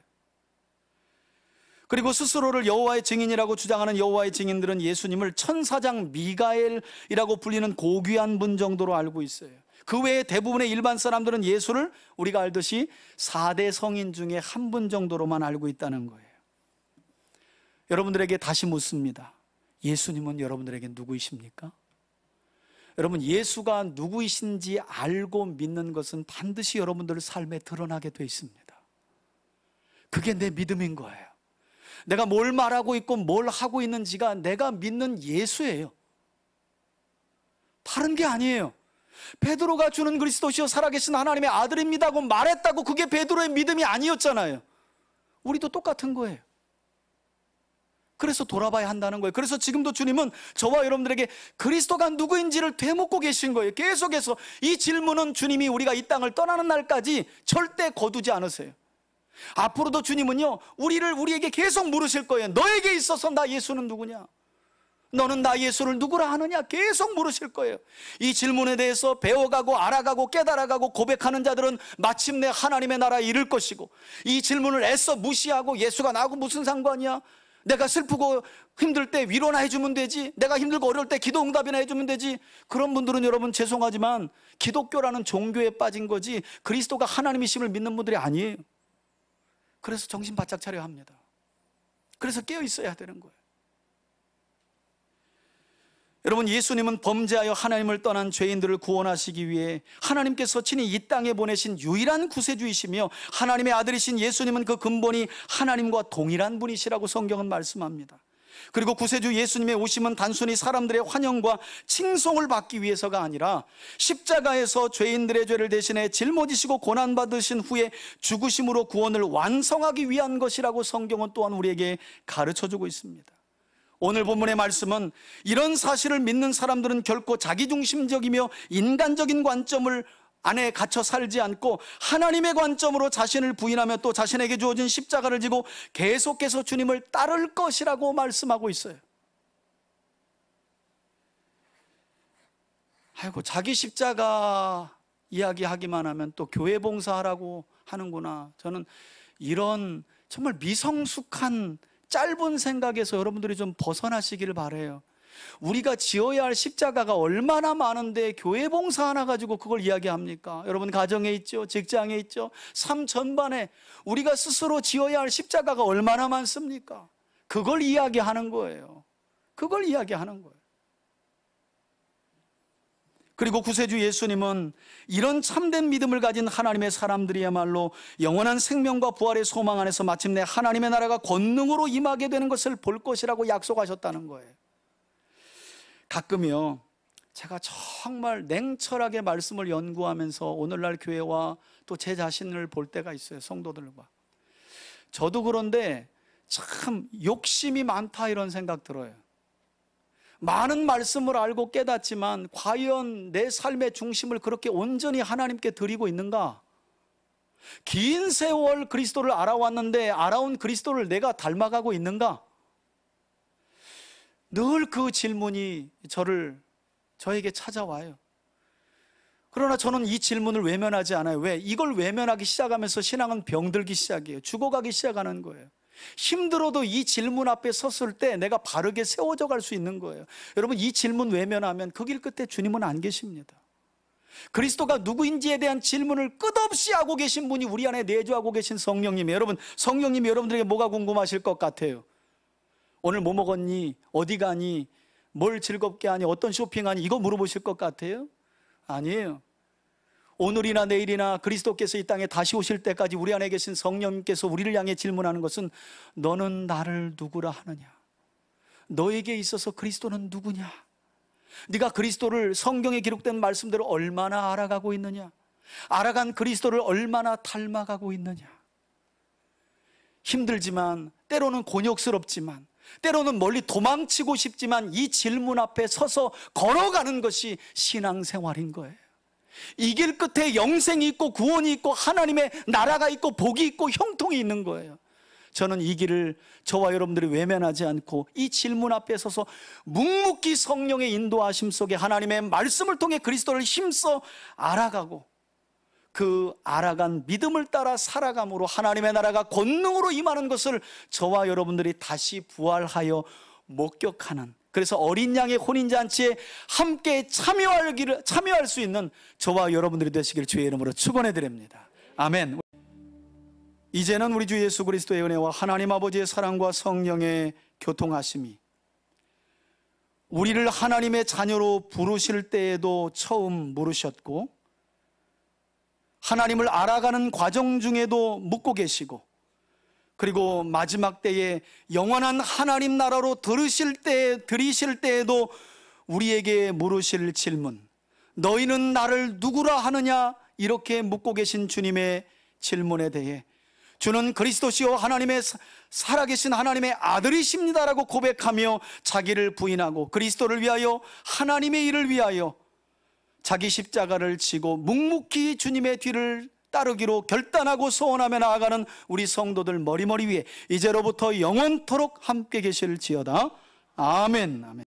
그리고 스스로를 여호와의 증인이라고 주장하는 여호와의 증인들은 예수님을 천사장 미가엘이라고 불리는 고귀한 분 정도로 알고 있어요. 그 외에 대부분의 일반 사람들은 예수를 우리가 알듯이 4대 성인 중에 한 분 정도로만 알고 있다는 거예요. 여러분들에게 다시 묻습니다. 예수님은 여러분들에게 누구이십니까? 여러분, 예수가 누구이신지 알고 믿는 것은 반드시 여러분들 삶에 드러나게 돼 있습니다. 그게 내 믿음인 거예요. 내가 뭘 말하고 있고 뭘 하고 있는지가 내가 믿는 예수예요. 다른 게 아니에요. 베드로가 주는 그리스도시요 살아계신 하나님의 아들입니다고 말했다고 그게 베드로의 믿음이 아니었잖아요. 우리도 똑같은 거예요. 그래서 돌아봐야 한다는 거예요. 그래서 지금도 주님은 저와 여러분들에게 그리스도가 누구인지를 되묻고 계신 거예요. 계속해서 이 질문은 주님이 우리가 이 땅을 떠나는 날까지 절대 거두지 않으세요. 앞으로도 주님은요, 우리에게 계속 물으실 거예요. 너에게 있어서 나 예수는 누구냐? 너는 나 예수를 누구라 하느냐? 계속 물으실 거예요. 이 질문에 대해서 배워가고 알아가고 깨달아가고 고백하는 자들은 마침내 하나님의 나라에 이를 것이고, 이 질문을 애써 무시하고 예수가 나하고 무슨 상관이야? 내가 슬프고 힘들 때 위로나 해주면 되지, 내가 힘들고 어려울 때 기도 응답이나 해주면 되지, 그런 분들은 여러분 죄송하지만 기독교라는 종교에 빠진 거지 그리스도가 하나님이심을 믿는 분들이 아니에요. 그래서 정신 바짝 차려야 합니다. 그래서 깨어 있어야 되는 거예요. 여러분, 예수님은 범죄하여 하나님을 떠난 죄인들을 구원하시기 위해 하나님께서 친히 이 땅에 보내신 유일한 구세주이시며, 하나님의 아들이신 예수님은 그 근본이 하나님과 동일한 분이시라고 성경은 말씀합니다. 그리고 구세주 예수님의 오심은 단순히 사람들의 환영과 칭송을 받기 위해서가 아니라 십자가에서 죄인들의 죄를 대신해 짊어지시고 고난받으신 후에 죽으심으로 구원을 완성하기 위한 것이라고 성경은 또한 우리에게 가르쳐주고 있습니다. 오늘 본문의 말씀은 이런 사실을 믿는 사람들은 결코 자기중심적이며 인간적인 관점을 안에 갇혀 살지 않고 하나님의 관점으로 자신을 부인하며 또 자신에게 주어진 십자가를 지고 계속해서 주님을 따를 것이라고 말씀하고 있어요. 아이고, 자기 십자가 이야기하기만 하면 또 교회 봉사하라고 하는구나. 저는 이런 정말 미성숙한 짧은 생각에서 여러분들이 좀 벗어나시기를 바라요. 우리가 지어야 할 십자가가 얼마나 많은데 교회 봉사 하나 가지고 그걸 이야기합니까? 여러분, 가정에 있죠, 직장에 있죠, 삶 전반에 우리가 스스로 지어야 할 십자가가 얼마나 많습니까? 그걸 이야기하는 거예요. 그걸 이야기하는 거예요. 그리고 구세주 예수님은 이런 참된 믿음을 가진 하나님의 사람들이야말로 영원한 생명과 부활의 소망 안에서 마침내 하나님의 나라가 권능으로 임하게 되는 것을 볼 것이라고 약속하셨다는 거예요. 가끔요, 제가 정말 냉철하게 말씀을 연구하면서 오늘날 교회와 또 제 자신을 볼 때가 있어요. 성도들과. 저도 그런데 참 욕심이 많다 이런 생각 들어요. 많은 말씀을 알고 깨닫지만 과연 내 삶의 중심을 그렇게 온전히 하나님께 드리고 있는가? 긴 세월 그리스도를 알아왔는데 알아온 그리스도를 내가 닮아가고 있는가? 늘 그 질문이 저에게 찾아와요. 그러나 저는 이 질문을 외면하지 않아요. 왜? 이걸 외면하기 시작하면서 신앙은 병들기 시작해요. 죽어가기 시작하는 거예요. 힘들어도 이 질문 앞에 섰을 때 내가 바르게 세워져 갈 수 있는 거예요. 여러분, 이 질문 외면하면 그 길 끝에 주님은 안 계십니다. 그리스도가 누구인지에 대한 질문을 끝없이 하고 계신 분이 우리 안에 내주하고 계신 성령님이에요. 여러분, 성령님이 여러분들에게 뭐가 궁금하실 것 같아요? 오늘 뭐 먹었니? 어디 가니? 뭘 즐겁게 하니? 어떤 쇼핑하니? 이거 물어보실 것 같아요? 아니에요. 오늘이나 내일이나 그리스도께서 이 땅에 다시 오실 때까지 우리 안에 계신 성령님께서 우리를 향해 질문하는 것은 너는 나를 누구라 하느냐? 너에게 있어서 그리스도는 누구냐? 네가 그리스도를 성경에 기록된 말씀대로 얼마나 알아가고 있느냐? 알아간 그리스도를 얼마나 닮아가고 있느냐? 힘들지만, 때로는 곤욕스럽지만, 때로는 멀리 도망치고 싶지만 이 질문 앞에 서서 걸어가는 것이 신앙생활인 거예요. 이 길 끝에 영생이 있고 구원이 있고 하나님의 나라가 있고 복이 있고 형통이 있는 거예요. 저는 이 길을 저와 여러분들이 외면하지 않고 이 질문 앞에 서서 묵묵히 성령의 인도하심 속에 하나님의 말씀을 통해 그리스도를 힘써 알아가고 그 알아간 믿음을 따라 살아감으로 하나님의 나라가 권능으로 임하는 것을 저와 여러분들이 다시 부활하여 목격하는, 그래서 어린 양의 혼인잔치에 함께 참여할 수 있는 저와 여러분들이 되시길 주의 이름으로 축원해 드립니다. 아멘. 이제는 우리 주 예수 그리스도의 은혜와 하나님 아버지의 사랑과 성령의 교통하심이 우리를 하나님의 자녀로 부르실 때에도 처음 물으셨고, 하나님을 알아가는 과정 중에도 묻고 계시고, 그리고 마지막 때에 영원한 하나님 나라로 들이실 때에도 우리에게 물으실 질문, 너희는 나를 누구라 하느냐? 이렇게 묻고 계신 주님의 질문에 대해 주는 그리스도시요 하나님의 살아계신 하나님의 아들이십니다라고 고백하며 자기를 부인하고 그리스도를 위하여, 하나님의 일을 위하여 자기 십자가를 지고 묵묵히 주님의 뒤를 따르기로 결단하고 소원하며 나아가는 우리 성도들 머리머리 위에 이제로부터 영원토록 함께 계실지어다. 아멘. 아멘.